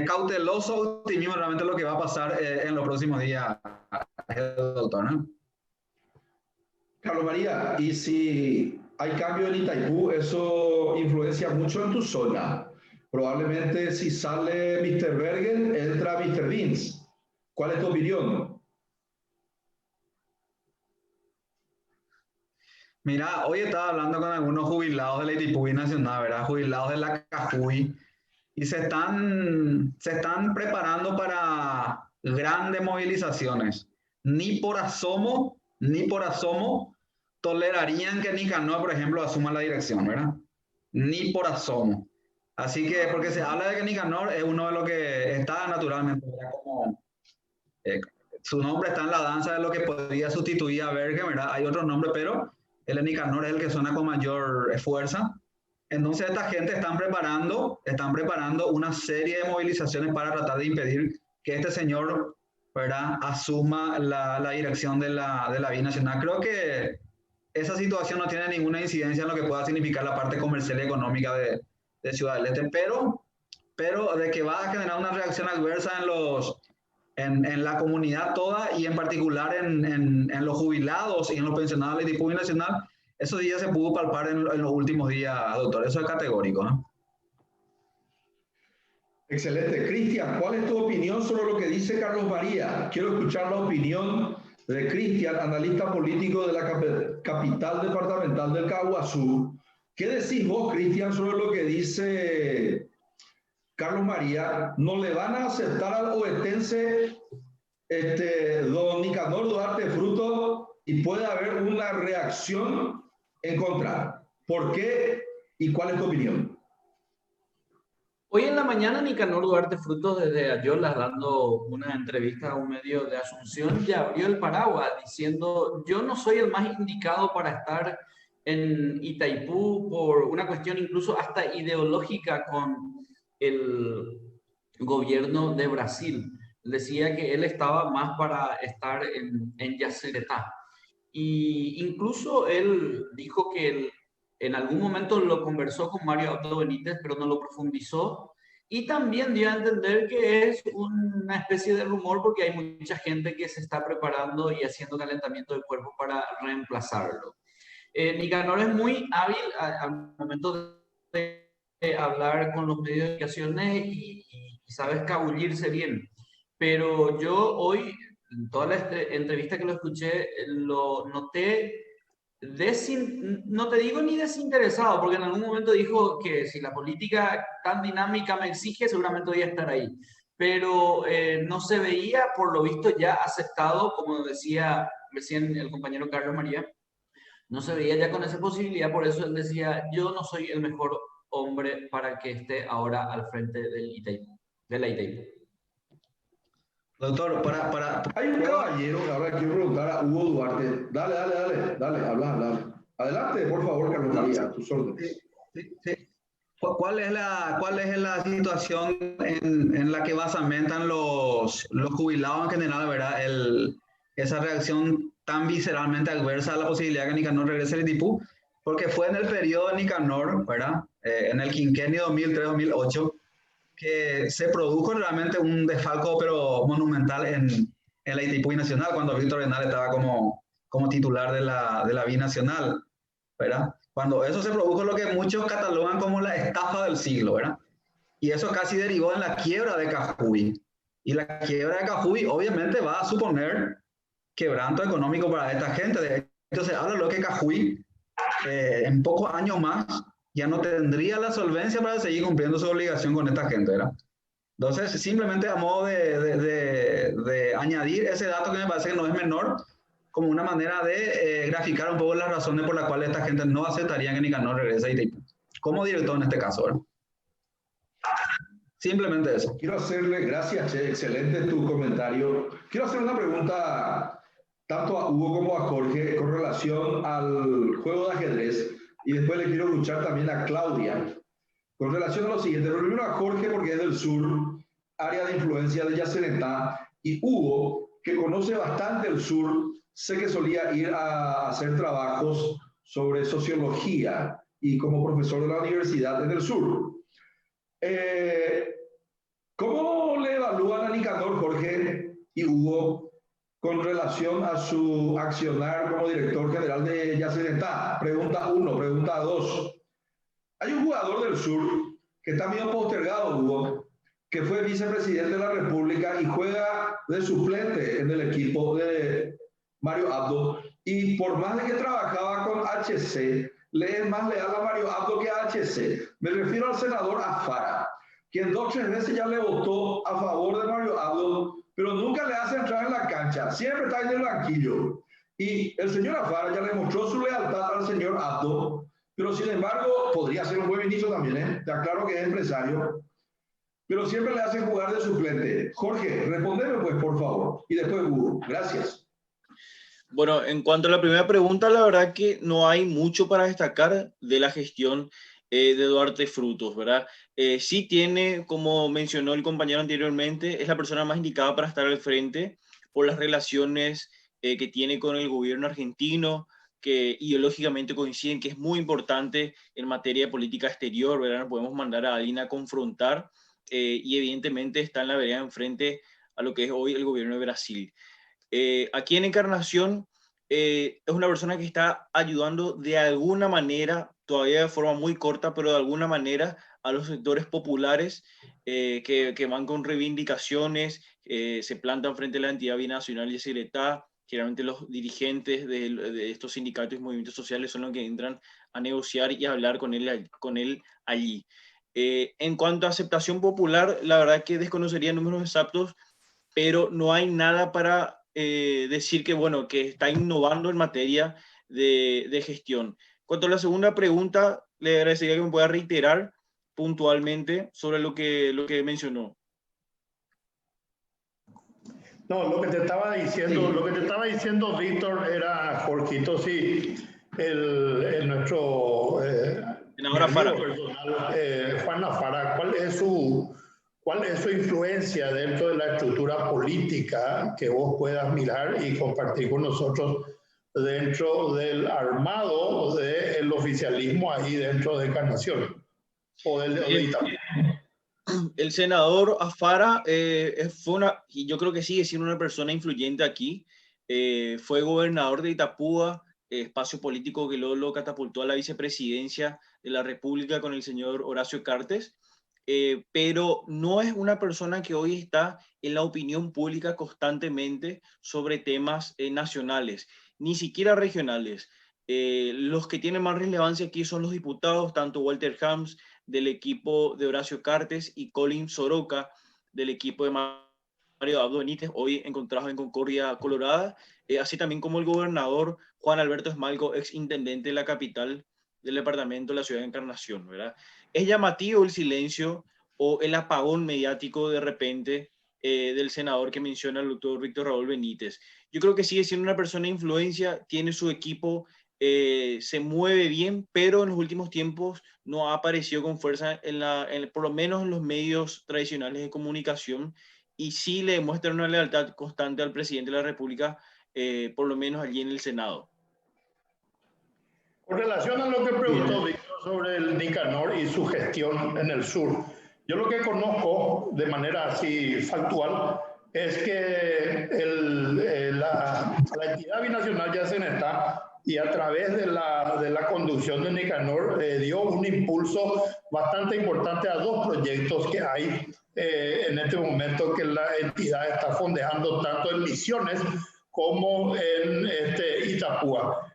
Speaker 6: cauteloso optimismo realmente lo que va a pasar en los próximos días, doctor, ¿no?
Speaker 1: Carlos María, y si hay cambio en Itaipú, eso influencia mucho en tu zona. Probablemente si sale Mr. Bergen, entra Mr. Vince. ¿Cuál es tu opinión?
Speaker 6: Mira, hoy estaba hablando con algunos jubilados de la Itaipú Nacional, ¿verdad? Jubilados de la Cajuy, y se están preparando para grandes movilizaciones. Ni por asomo tolerarían que Nicanor, por ejemplo, asuma la dirección, ¿verdad? Ni por asomo. Así que, porque se habla de que Nicanor es uno de los que está naturalmente, ¿verdad? Como, su nombre está en la danza de lo que podría sustituir a Bergen, ¿verdad? Hay otros nombres, pero el Nicanor es el que suena con mayor fuerza. Entonces esta gente están preparando una serie de movilizaciones para tratar de impedir que este señor, ¿verdad?, asuma la dirección de la vía nacional. Creo que esa situación no tiene ninguna incidencia en lo que pueda significar la parte comercial y económica de Ciudad del Este, pero de que va a generar una reacción adversa en la comunidad toda y en particular en los jubilados y en los pensionados de Itaipú Nacional, eso ya se pudo palpar en los últimos días, doctor. Eso es categórico, ¿no?
Speaker 1: Excelente. Cristian, ¿cuál es tu opinión sobre lo que dice Carlos María? Quiero escuchar la opinión de Cristian, analista político de la capital departamental del Caguazú. ¿Qué decís vos, Cristian, sobre lo que dice Carlos María? ¿No le van a aceptar al oetense don Nicanor Duarte Frutos y puede haber una reacción en contra? ¿Por qué y cuál es tu opinión?
Speaker 3: Hoy en la mañana Nicanor Duarte Frutos desde Ayolas, dando una entrevista a un medio de Asunción, ya abrió el paraguas diciendo: yo no soy el más indicado para estar en Itaipú por una cuestión incluso hasta ideológica con el gobierno de Brasil. Decía que él estaba más para estar en Yacyretá. Y incluso él dijo que en algún momento lo conversó con Mario Abdo Benítez, pero no lo profundizó. Y también dio a entender que es una especie de rumor porque hay mucha gente que se está preparando y haciendo calentamiento del cuerpo para reemplazarlo. Nicanor es muy hábil al momento de hablar con los medios de comunicación y sabe escabullirse bien. Pero yo hoy, en toda la entrevista que lo escuché, lo noté no te digo ni desinteresado, porque en algún momento dijo que si la política tan dinámica me exige, seguramente voy a estar ahí. Pero no se veía, por lo visto, ya aceptado, como decía recién el compañero Carlos María, no se veía ya con esa posibilidad, por eso él decía: yo no soy el mejor hombre para que esté ahora al frente de la Itaipú.
Speaker 6: Doctor,
Speaker 1: Hay un caballero, ahora quiero preguntar a Hugo Duarte. Dale, habla. Adelante, por favor, Carlos María, tus órdenes.
Speaker 6: Sí. ¿Cuál es la situación en la que basamentan los jubilados en general, ¿verdad? Esa reacción tan visceralmente adversa a la posibilidad de que Nicanor regrese al Itaipú? Porque fue en el periodo de Nicanor, ¿verdad? En el quinquenio 2003-2008, que se produjo realmente un desfalco pero monumental en la Itaipú Nacional, cuando Víctor Bernal estaba como titular de la binacional, ¿verdad? Cuando eso se produjo, lo que muchos catalogan como la estafa del siglo, ¿verdad? Y eso casi derivó en la quiebra de Cajuy. Y la quiebra de Cajuy obviamente va a suponer quebranto económico para esta gente. Entonces habla lo que Cajuy en pocos años más ya no tendría la solvencia para seguir cumpliendo su obligación con esta gente, ¿verdad? Entonces, simplemente a modo de añadir ese dato que me parece que no es menor, como una manera de graficar un poco las razones por las cuales esta gente no aceptaría que Nicanor regrese a Itaipú, como director en este caso, ¿verdad? Simplemente eso.
Speaker 1: Quiero hacerle, gracias, Che, excelente tu comentario. Quiero hacer una pregunta tanto a Hugo como a Jorge con relación al juego de ajedrez, y después le quiero escuchar también a Claudia con relación a lo siguiente. Pero primero a Jorge, porque es del sur, área de influencia de Yacyretá, Y Hugo, que conoce bastante el sur, sé que solía ir a hacer trabajos sobre sociología y como profesor de la universidad en el sur. ¿Cómo le evalúan a Nicanor, Jorge y Hugo con relación a su accionar como director general de Yacyretá? Pregunta 1. Pregunta 2. Hay un jugador del sur que está medio postergado, Hugo, que fue vicepresidente de la República y juega de suplente en el equipo de Mario Abdo. Y por más de que trabajaba con HC, le es más leal a Mario Abdo que a HC. Me refiero al senador Afara, quien 2 o 3 veces ya le votó a favor de Mario Abdo, pero nunca le hace entrar en la cancha, siempre está en el banquillo. Y el señor Afara ya le mostró su lealtad al señor Abdo, pero sin embargo podría ser un buen ministro también, ¿eh? Está claro que es empresario, pero siempre le hacen jugar de suplente. Jorge, respondeme pues, por favor, y después Hugo. Gracias.
Speaker 4: Bueno, en cuanto a la primera pregunta, la verdad que no hay mucho para destacar de la gestión de Duarte Frutos, ¿verdad? Sí tiene, como mencionó el compañero anteriormente, es la persona más indicada para estar al frente por las relaciones que tiene con el gobierno argentino, que ideológicamente coinciden, que es muy importante en materia de política exterior, ¿verdad? No podemos mandar a alguien a confrontar y evidentemente está en la vereda enfrente a lo que es hoy el gobierno de Brasil. Aquí en Encarnación es una persona que está ayudando de alguna manera, todavía de forma muy corta, pero de alguna manera a los sectores populares que van con reivindicaciones, se plantan frente a la entidad binacional y Yacyretá. Generalmente los dirigentes de estos sindicatos y movimientos sociales son los que entran a negociar y a hablar con él allí. En cuanto a aceptación popular, la verdad que desconocería números exactos, pero no hay nada para decir que, bueno, que está innovando en materia de gestión. Cuanto a la segunda pregunta, le agradecería que me pueda reiterar puntualmente sobre lo que mencionó.
Speaker 2: No, lo que te estaba diciendo, Víctor, era, Jorgito, sí, nuestro
Speaker 4: Senador Afara.
Speaker 2: personal, Juan Afara, ¿cuál es su influencia dentro de la estructura política que vos puedas mirar y compartir con nosotros dentro del armado del oficialismo ahí dentro de Encarnación? O de Itapúa.
Speaker 4: El senador Afara y yo creo que sigue siendo una persona influyente aquí. Fue gobernador de Itapúa, espacio político que lo catapultó a la vicepresidencia de la República con el señor Horacio Cartes, pero no es una persona que hoy está en la opinión pública constantemente sobre temas nacionales, ni siquiera regionales. Los que tienen más relevancia aquí son los diputados, tanto Walter Hams, del equipo de Horacio Cartes, y Colin Soroka, del equipo de Mario Abdo Benítez, hoy encontrados en Concordia, Colorada, así también como el gobernador Juan Alberto Esmalco, ex intendente de la capital del departamento de la ciudad de Encarnación, ¿verdad? Es llamativo el silencio o el apagón mediático de repente del senador que menciona el doctor Víctor Raúl Benítez. Yo creo que sigue siendo una persona de influencia, tiene su equipo, se mueve bien, pero en los últimos tiempos no ha aparecido con fuerza por lo menos en los medios tradicionales de comunicación, y sí le demuestra una lealtad constante al presidente de la República, por lo menos allí en el Senado.
Speaker 2: Con relación a lo que preguntó Víctor sobre el Nicanor y su gestión en el sur, yo lo que conozco de manera así factual es que la entidad binacional Yacyretá, y a través de la conducción de Nicanor, dio un impulso bastante importante a 2 proyectos que hay en este momento, que la entidad está fondeando tanto en Misiones como en Itapúa.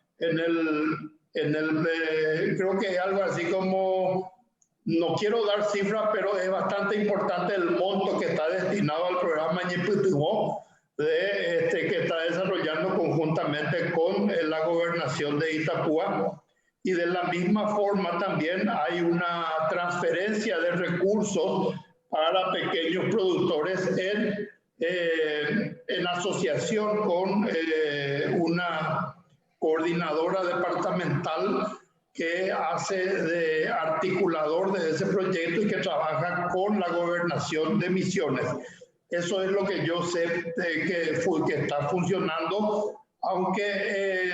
Speaker 2: Creo que es algo así como, no quiero dar cifras, pero es bastante importante el monto que está destinado al programa Ñiputibó, que está desarrollando conjuntamente con la gobernación de Itapúa. Y de la misma forma también hay una transferencia de recursos para pequeños productores en asociación con una coordinadora departamental que hace de articulador de ese proyecto y que trabaja con la gobernación de Misiones. Eso es lo que yo sé que está funcionando, aunque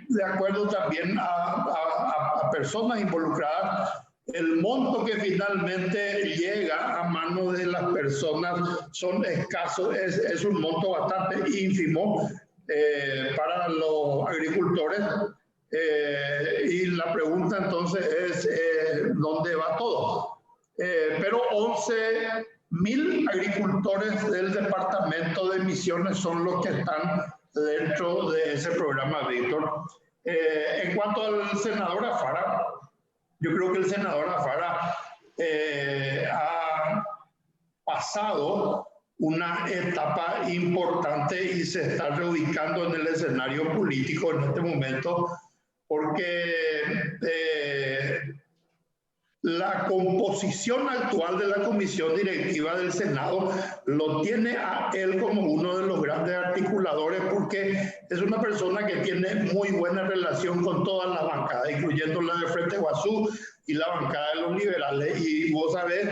Speaker 2: de acuerdo también a personas involucradas, el monto que finalmente llega a manos de las personas son escasos, es un monto bastante ínfimo para los agricultores. Y la pregunta entonces es, ¿dónde va todo? Pero 11.000 agricultores del departamento de Misiones son los que están dentro de ese programa, Víctor. En cuanto al senador Alfaro, yo creo que el senador Alfaro ha pasado una etapa importante y se está reubicando en el escenario político en este momento, porque la composición actual de la comisión directiva del Senado lo tiene a él como uno de los grandes articuladores, porque es una persona que tiene muy buena relación con todas las bancadas, incluyendo la de Frente Guazú y la bancada de los liberales. Y vos sabés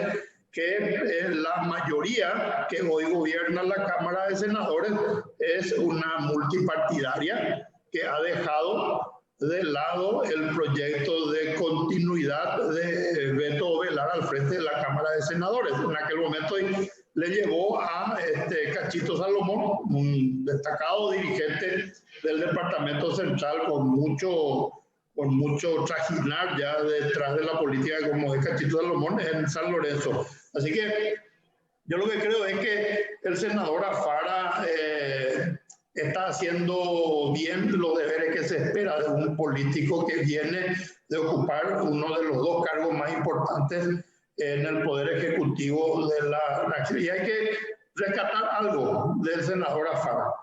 Speaker 2: que la mayoría que hoy gobierna la Cámara de Senadores es una multipartidaria que ha dejado de lado el proyecto de continuidad de Beto Ovelar al frente de la Cámara de Senadores. En aquel momento le llevó a Cachito Salomón, un destacado dirigente del Departamento Central con mucho trajinar ya detrás de la política como es Cachito Salomón en San Lorenzo. Así que yo lo que creo es que el senador Alfaro está haciendo bien los deberes que se espera de un político que viene de ocupar uno de los dos cargos más importantes en el Poder Ejecutivo de la nación. Y hay que rescatar algo del senador Alfaro.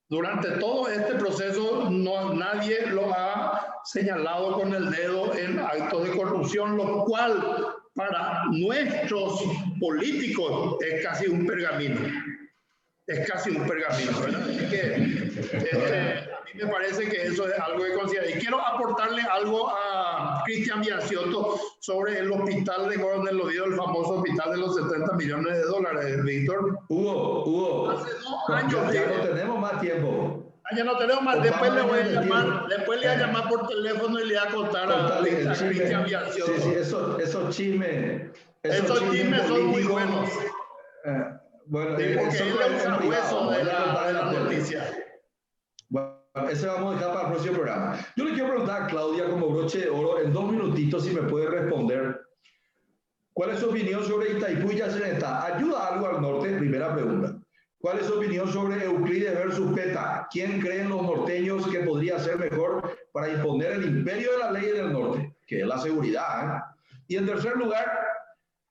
Speaker 2: Durante todo este proceso nadie lo ha señalado con el dedo en actos de corrupción, lo cual para nuestros políticos es casi un pergamino. Es casi un pergamino, ¿verdad? Así que a mí me parece que eso es algo que considerar. Y quiero aportarle algo a Cristian Bianciotto sobre el hospital de Coronel Oviedo, el famoso hospital de los 70 millones de dólares, Víctor.
Speaker 1: Hugo,
Speaker 2: hace 2 años
Speaker 1: ya no tenemos más tiempo.
Speaker 2: Ya no tenemos más. Después le voy a llamar, después le voy a llamar por teléfono y le voy a contar a Cristian Bianciotto.
Speaker 1: Sí, esos chismes.
Speaker 2: Esos chismes son muy buenos.
Speaker 1: Bueno,
Speaker 2: porque él es un sabueso de la noticia.
Speaker 1: Bueno, eso vamos a dejar para el próximo programa. Yo le quiero preguntar a Claudia como broche de oro, en 2 minutitos, si me puede responder. ¿Cuál es su opinión sobre Itaipú y Yacyretá? ¿Ayuda algo al norte? Primera pregunta. ¿Cuál es su opinión sobre Euclides versus PETA? ¿Quién creen los norteños que podría ser mejor para imponer el imperio de la ley en el norte? Que es la seguridad. Y en tercer lugar,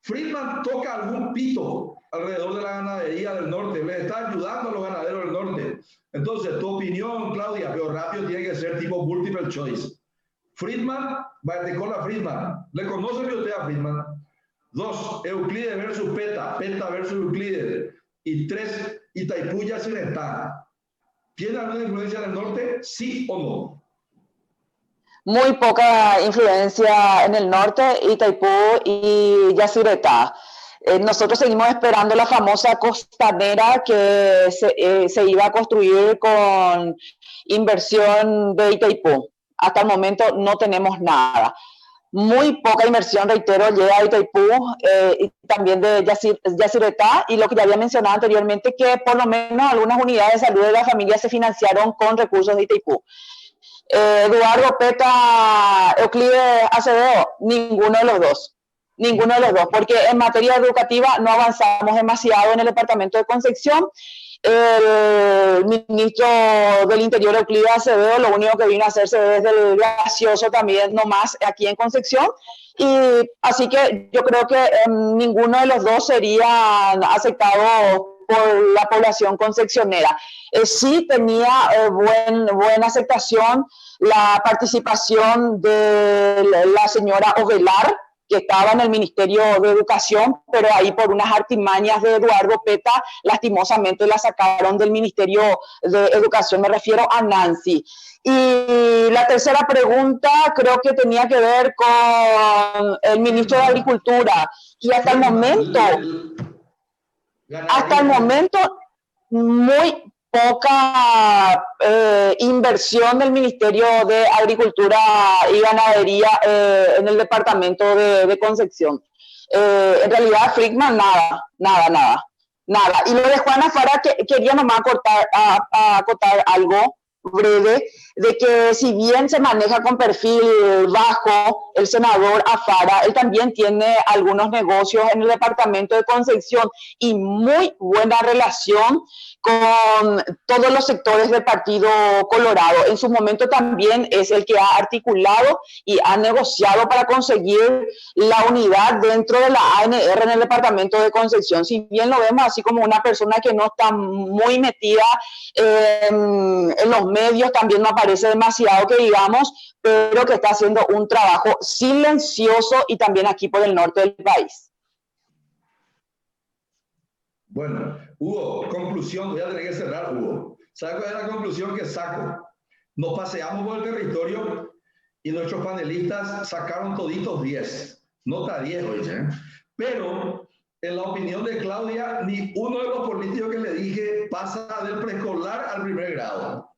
Speaker 1: ¿Friedman toca algún pito alrededor de la ganadería del norte? ¿Les está ayudando a los ganaderos del norte? Entonces, tu opinión, Claudia, pero rápido tiene que ser tipo multiple choice. Friedman, Baetecola Friedman. ¿Le conoce usted a Friedman? 2, Euclides versus PETA, PETA versus Euclides. Y 3, Itaipú y Yacyretá. ¿Tiene alguna influencia en el norte? ¿Sí o no?
Speaker 5: Muy poca influencia en el norte, Itaipú y Yacyretá. Nosotros seguimos esperando la famosa costanera que se iba a construir con inversión de Itaipú. Hasta el momento no tenemos nada. Muy poca inversión, reitero, llega a Itaipú y también de Yacyretá, y lo que ya había mencionado anteriormente, que por lo menos algunas unidades de salud de la familia se financiaron con recursos de Itaipú. Eduardo, PETA, Euclides, Acevedo, ninguno de los dos, porque en materia educativa no avanzamos demasiado en el departamento de Concepción. El ministro del Interior, Euclides Acevedo, lo único que vino a hacerse es del gracioso también, nomás aquí en Concepción, y así que yo creo que ninguno de los dos sería aceptado por la población concepcionera. Sí tenía buena aceptación la participación de la señora Ovelar, que estaba en el Ministerio de Educación, pero ahí por unas artimañas de Eduardo PETA, lastimosamente la sacaron del Ministerio de Educación, me refiero a Nancy. Y la tercera pregunta creo que tenía que ver con el ministro de Agricultura, y hasta el momento... Hasta el momento, muy poca inversión del Ministerio de Agricultura y Ganadería en el departamento de Concepción. En realidad, Frickman, nada. Y lo de Juana Fara, quería nomás acotar algo breve, de que si bien se maneja con perfil bajo, el senador Afara, él también tiene algunos negocios en el departamento de Concepción y muy buena relación con todos los sectores del Partido Colorado. En su momento también es el que ha articulado y ha negociado para conseguir la unidad dentro de la ANR en el departamento de Concepción. Si bien lo vemos así como una persona que no está muy metida en los medios, también no aparece demasiado que digamos, pero que está haciendo un trabajo silencioso y también aquí por el norte del país.
Speaker 1: Bueno, Hugo, conclusión, voy a tener que cerrar, Hugo. ¿Sabes cuál es la conclusión que saco? Nos paseamos por el territorio y nuestros panelistas sacaron toditos 10. Nota 10, oye. Pero, en la opinión de Claudia, ni uno de los políticos que le dije pasa del preescolar al primer grado.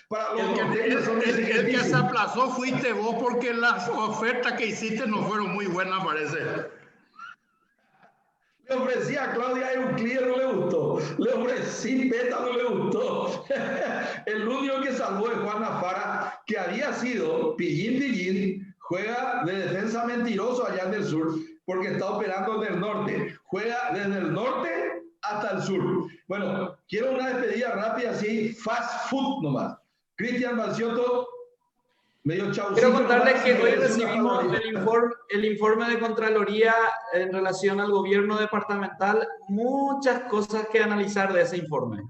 Speaker 2: Para los el que se aplazó fuiste vos porque las ofertas que hiciste no fueron muy buenas, parece.
Speaker 1: Le ofrecí a Claudia Euclides, no le gustó. Le ofrecí Peta, no le gustó. El único que salvó es Juan Afara, que había sido pillín, juega de defensa mentiroso allá en el sur, porque está operando en el norte. Juega desde el norte hasta el sur. Bueno, quiero una despedida rápida, así, fast food nomás. Cristian Balciotto, medio chaucito.
Speaker 3: Quiero contarles que hoy recibimos el informe de Contraloría en relación al gobierno departamental. Muchas cosas que analizar de ese informe.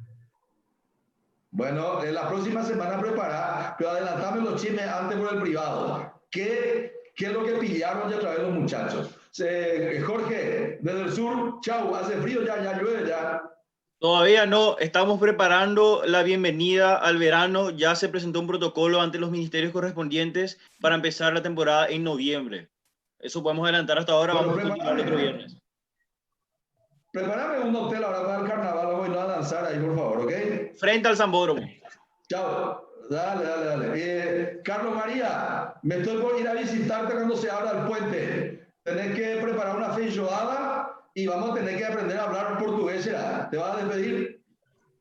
Speaker 1: Bueno, en la próxima semana preparada, pero adelantame los chismes antes por el privado. ¿Qué es lo que pillaron ya otra vez los muchachos? Jorge, desde el sur, chau, hace frío ya llueve ya.
Speaker 4: Todavía no, estamos preparando la bienvenida al verano. Ya se presentó un protocolo ante los ministerios correspondientes para empezar la temporada en noviembre. Eso podemos adelantar hasta ahora. Bueno, vamos a continuar el otro viernes.
Speaker 1: Prepárame un hotel ahora para el carnaval, voy a danzar ahí, por favor, ¿ok?
Speaker 4: Frente al Zambódromo.
Speaker 1: Chao. Dale. Carlos María, me estoy por ir a visitarte cuando se abra el puente. Tenés que preparar una feijoada y vamos a tener que aprender a hablar portugués. ¿Te vas a despedir?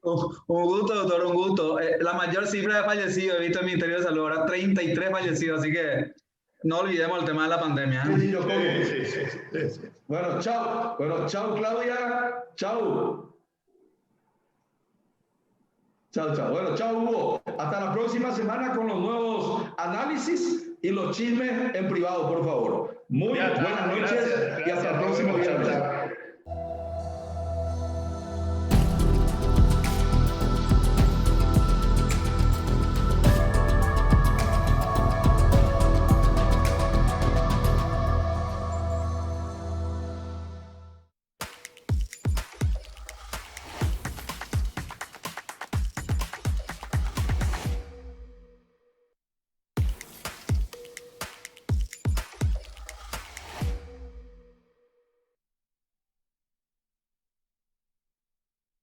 Speaker 6: Un gusto, doctor, un gusto. La mayor cifra de fallecidos he visto en el Ministerio de Salud, ahora 33 fallecidos, así que no olvidemos el tema de la pandemia.
Speaker 1: Sí. Bueno, chao. Chao, Claudia. Chao. Bueno, chao, Hugo. Hasta la próxima semana con los nuevos análisis y los chismes en privado, por favor. Muy buenas noches y hasta el próximo viernes.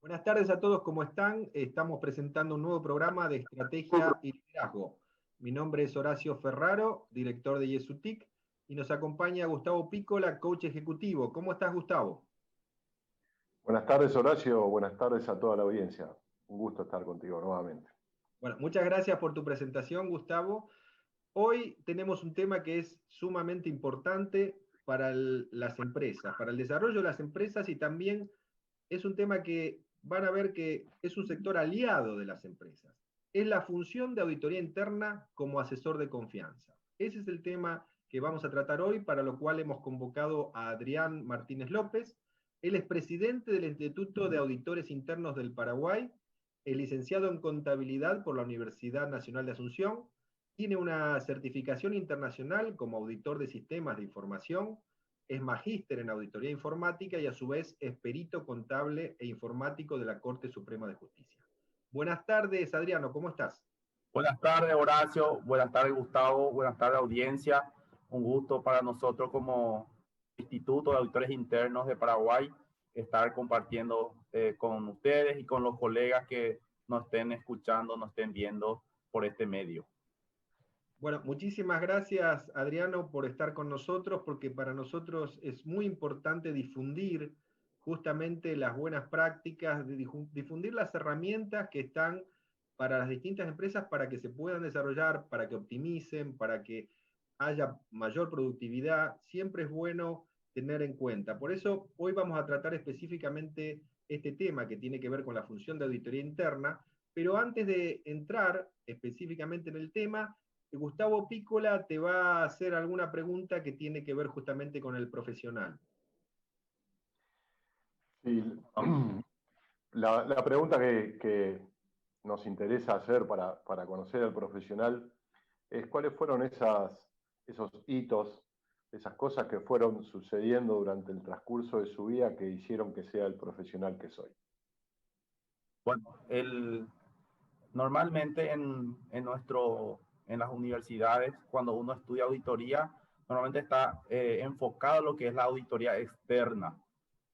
Speaker 7: Buenas tardes a todos, ¿cómo están? Estamos presentando un nuevo programa de estrategia y liderazgo. Mi nombre es Horacio Ferraro, director de Yesutic, y nos acompaña Gustavo Pícola, coach ejecutivo. ¿Cómo estás, Gustavo?
Speaker 8: Buenas tardes, Horacio. Buenas tardes a toda la audiencia. Un gusto estar contigo nuevamente.
Speaker 7: Bueno, muchas gracias por tu presentación, Gustavo. Hoy tenemos un tema que es sumamente importante para las empresas, para el desarrollo de las empresas, y también es un tema que van a ver que es un sector aliado de las empresas. Es la función de auditoría interna como asesor de confianza. Ese es el tema que vamos a tratar hoy, para lo cual hemos convocado a Adrián Martínez López. Él es presidente del Instituto de Auditores Internos del Paraguay, es licenciado en Contabilidad por la Universidad Nacional de Asunción, tiene una certificación internacional como auditor de sistemas de información, es magíster en auditoría informática y a su vez es perito contable e informático de la Corte Suprema de Justicia. Buenas tardes, Adriano, ¿cómo estás?
Speaker 9: Buenas tardes, Horacio. Buenas tardes, Gustavo. Buenas tardes, audiencia. Un gusto para nosotros como Instituto de Auditores Internos de Paraguay estar compartiendo con ustedes y con los colegas que nos estén escuchando, nos estén viendo por este medio.
Speaker 7: Bueno, muchísimas gracias, Adriano, por estar con nosotros, porque para nosotros es muy importante difundir justamente las buenas prácticas, difundir las herramientas que están para las distintas empresas para que se puedan desarrollar, para que optimicen, para que haya mayor productividad. Siempre es bueno tener en cuenta. Por eso hoy vamos a tratar específicamente este tema que tiene que ver con la función de auditoría interna, pero antes de entrar específicamente en el tema, Gustavo Pícola te va a hacer alguna pregunta que tiene que ver justamente con el profesional.
Speaker 8: Sí, la pregunta que nos interesa hacer para conocer al profesional es cuáles fueron esos hitos, esas cosas que fueron sucediendo durante el transcurso de su vida que hicieron que sea el profesional que soy.
Speaker 9: Bueno, normalmente en las universidades, cuando uno estudia auditoría, normalmente está enfocado en lo que es la auditoría externa.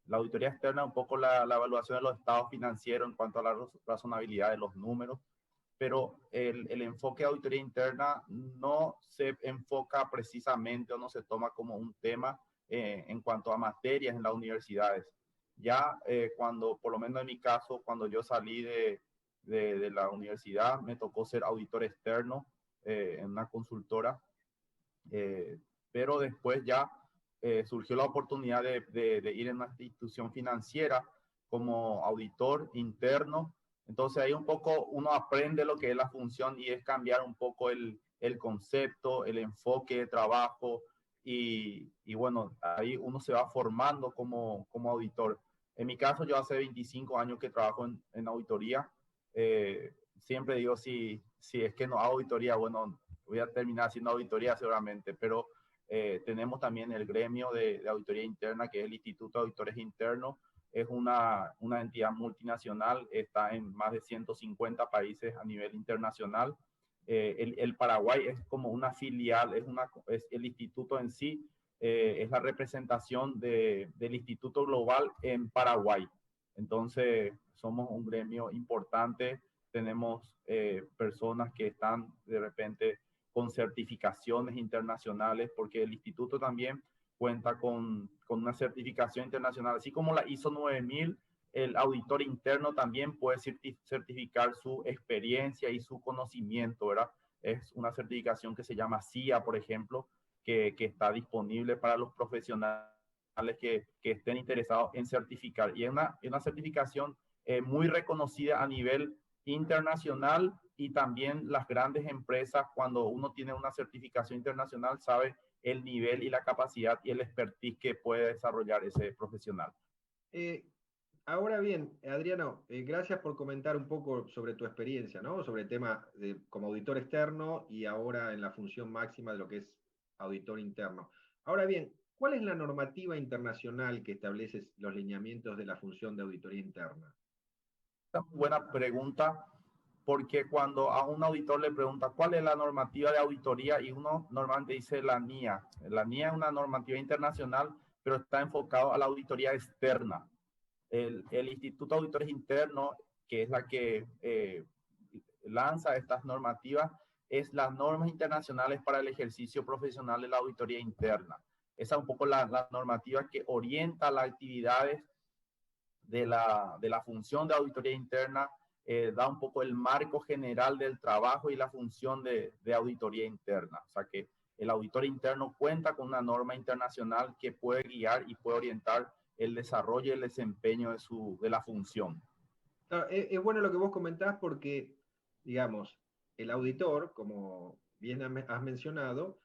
Speaker 9: La auditoría externa es un poco la evaluación de los estados financieros en cuanto a la razonabilidad de los números, pero el enfoque de auditoría interna no se enfoca precisamente o no se toma como un tema en cuanto a materias en las universidades. Ya cuando, por lo menos en mi caso, cuando yo salí de la universidad, me tocó ser auditor externo en una consultora, pero después ya surgió la oportunidad de ir en una institución financiera como auditor interno. Entonces ahí un poco uno aprende lo que es la función y es cambiar un poco el concepto, el enfoque de trabajo y bueno, ahí uno se va formando como auditor. En mi caso, yo hace 25 años que trabajo en auditoría. Siempre digo, si es que no hago auditoría, bueno, voy a terminar haciendo auditoría seguramente, pero tenemos también el gremio de auditoría interna, que es el Instituto de Auditores Internos. Es una entidad multinacional, está en más de 150 países a nivel internacional. El Paraguay es como una filial, es el instituto en sí, es la representación del Instituto Global en Paraguay. Entonces, somos un gremio importante, tenemos personas que están de repente con certificaciones internacionales, porque el instituto también cuenta con una certificación internacional, así como la ISO 9000, el auditor interno también puede certificar su experiencia y su conocimiento, ¿verdad? Es una certificación que se llama CIA, por ejemplo, que está disponible para los profesionales que estén interesados en certificar. Y es una certificación muy reconocida a nivel internacional, y también las grandes empresas, cuando uno tiene una certificación internacional, sabe el nivel y la capacidad y el expertise que puede desarrollar ese profesional.
Speaker 7: Ahora bien, Adriano, gracias por comentar un poco sobre tu experiencia, ¿no? Sobre el tema como auditor externo y ahora en la función máxima de lo que es auditor interno. Ahora bien, ¿cuál es la normativa internacional que establece los lineamientos de la función de auditoría interna?
Speaker 9: Buena pregunta, porque cuando a un auditor le pregunta cuál es la normativa de auditoría y uno normalmente dice la NIA. La NIA es una normativa internacional, pero está enfocado a la auditoría externa. El Instituto de Auditores Internos, que es la que lanza estas normativas, es las normas internacionales para el ejercicio profesional de la auditoría interna. Esa es un poco la normativa que orienta las actividades de la función de auditoría interna, da un poco el marco general del trabajo y la función de auditoría interna. O sea que el auditor interno cuenta con una norma internacional que puede guiar y puede orientar el desarrollo y el desempeño de la función.
Speaker 7: Claro, es bueno lo que vos comentás porque, digamos, el auditor, como bien has mencionado,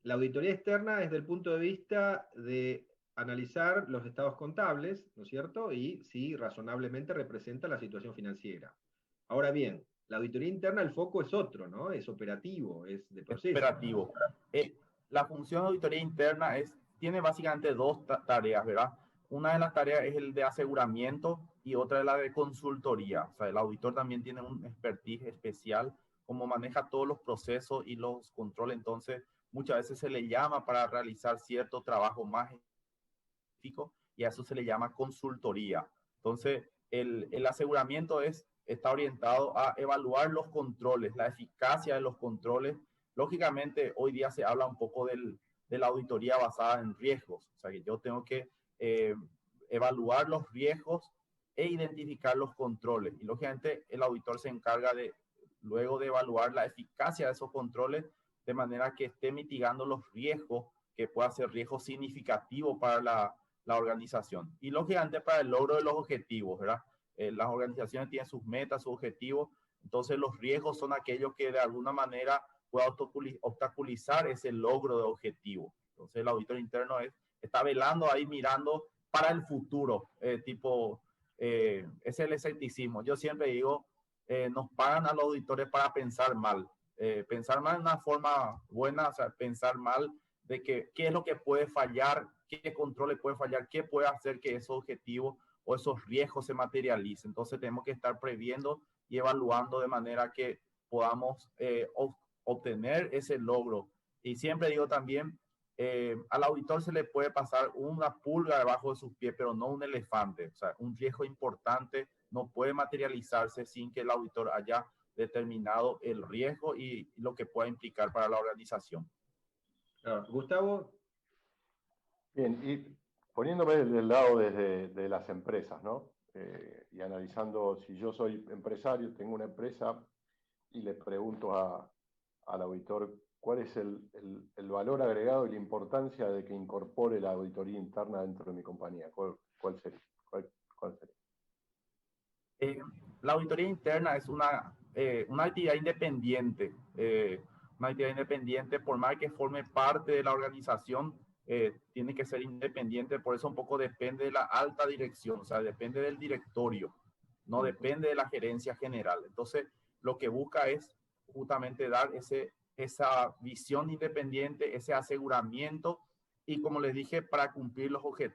Speaker 7: la auditoría externa desde el punto de vista de analizar los estados contables, ¿no es cierto? Y si razonablemente representa la situación financiera. Ahora bien, la auditoría interna, el foco es otro, ¿no? Es operativo, es de proceso.
Speaker 9: Es operativo. La función de auditoría interna tiene básicamente dos tareas, ¿verdad? Una de las tareas es el de aseguramiento y otra es la de consultoría. O sea, el auditor también tiene un expertise especial, como maneja todos los procesos y los controles. Entonces, muchas veces se le llama para realizar cierto trabajo más específico y a eso se le llama consultoría. Entonces, el aseguramiento está orientado a evaluar los controles, la eficacia de los controles. Lógicamente, hoy día se habla un poco de la auditoría basada en riesgos. O sea, que yo tengo que evaluar los riesgos e identificar los controles. Y lógicamente, el auditor se encarga luego de evaluar la eficacia de esos controles de manera que esté mitigando los riesgos, que pueda ser riesgo significativo para la organización. Y lógicamente para el logro de los objetivos, ¿verdad? Las organizaciones tienen sus metas, sus objetivos, entonces los riesgos son aquellos que de alguna manera puedan obstaculizar ese logro de objetivo. Entonces el auditor interno está velando ahí, mirando para el futuro, es el escepticismo. Yo siempre digo, nos pagan a los auditores para pensar mal. Pensar mal de una forma buena, o sea, pensar mal de qué es lo que puede fallar, qué controles puede fallar, qué puede hacer que esos objetivos o esos riesgos se materialicen. Entonces tenemos que estar previendo y evaluando de manera que podamos obtener ese logro. Y siempre digo también, al auditor se le puede pasar una pulga debajo de sus pies, pero no un elefante. O sea, un riesgo importante no puede materializarse sin que el auditor haya determinado el riesgo y lo que pueda implicar para la organización.
Speaker 7: Gustavo.
Speaker 8: Bien, y poniéndome del lado de las empresas, ¿no? Y analizando, si yo soy empresario, tengo una empresa y le pregunto al auditor cuál es el valor agregado y la importancia de que incorpore la auditoría interna dentro de mi compañía. ¿Cuál sería? ¿Cuál sería?
Speaker 9: La auditoría interna es una actividad independiente. Una actividad independiente, por más que forme parte de la organización, tiene que ser independiente. Por eso un poco depende de la alta dirección, o sea, depende del directorio, no depende de la gerencia general. Entonces, lo que busca es justamente dar esa visión independiente, ese aseguramiento, y como les dije, para cumplir los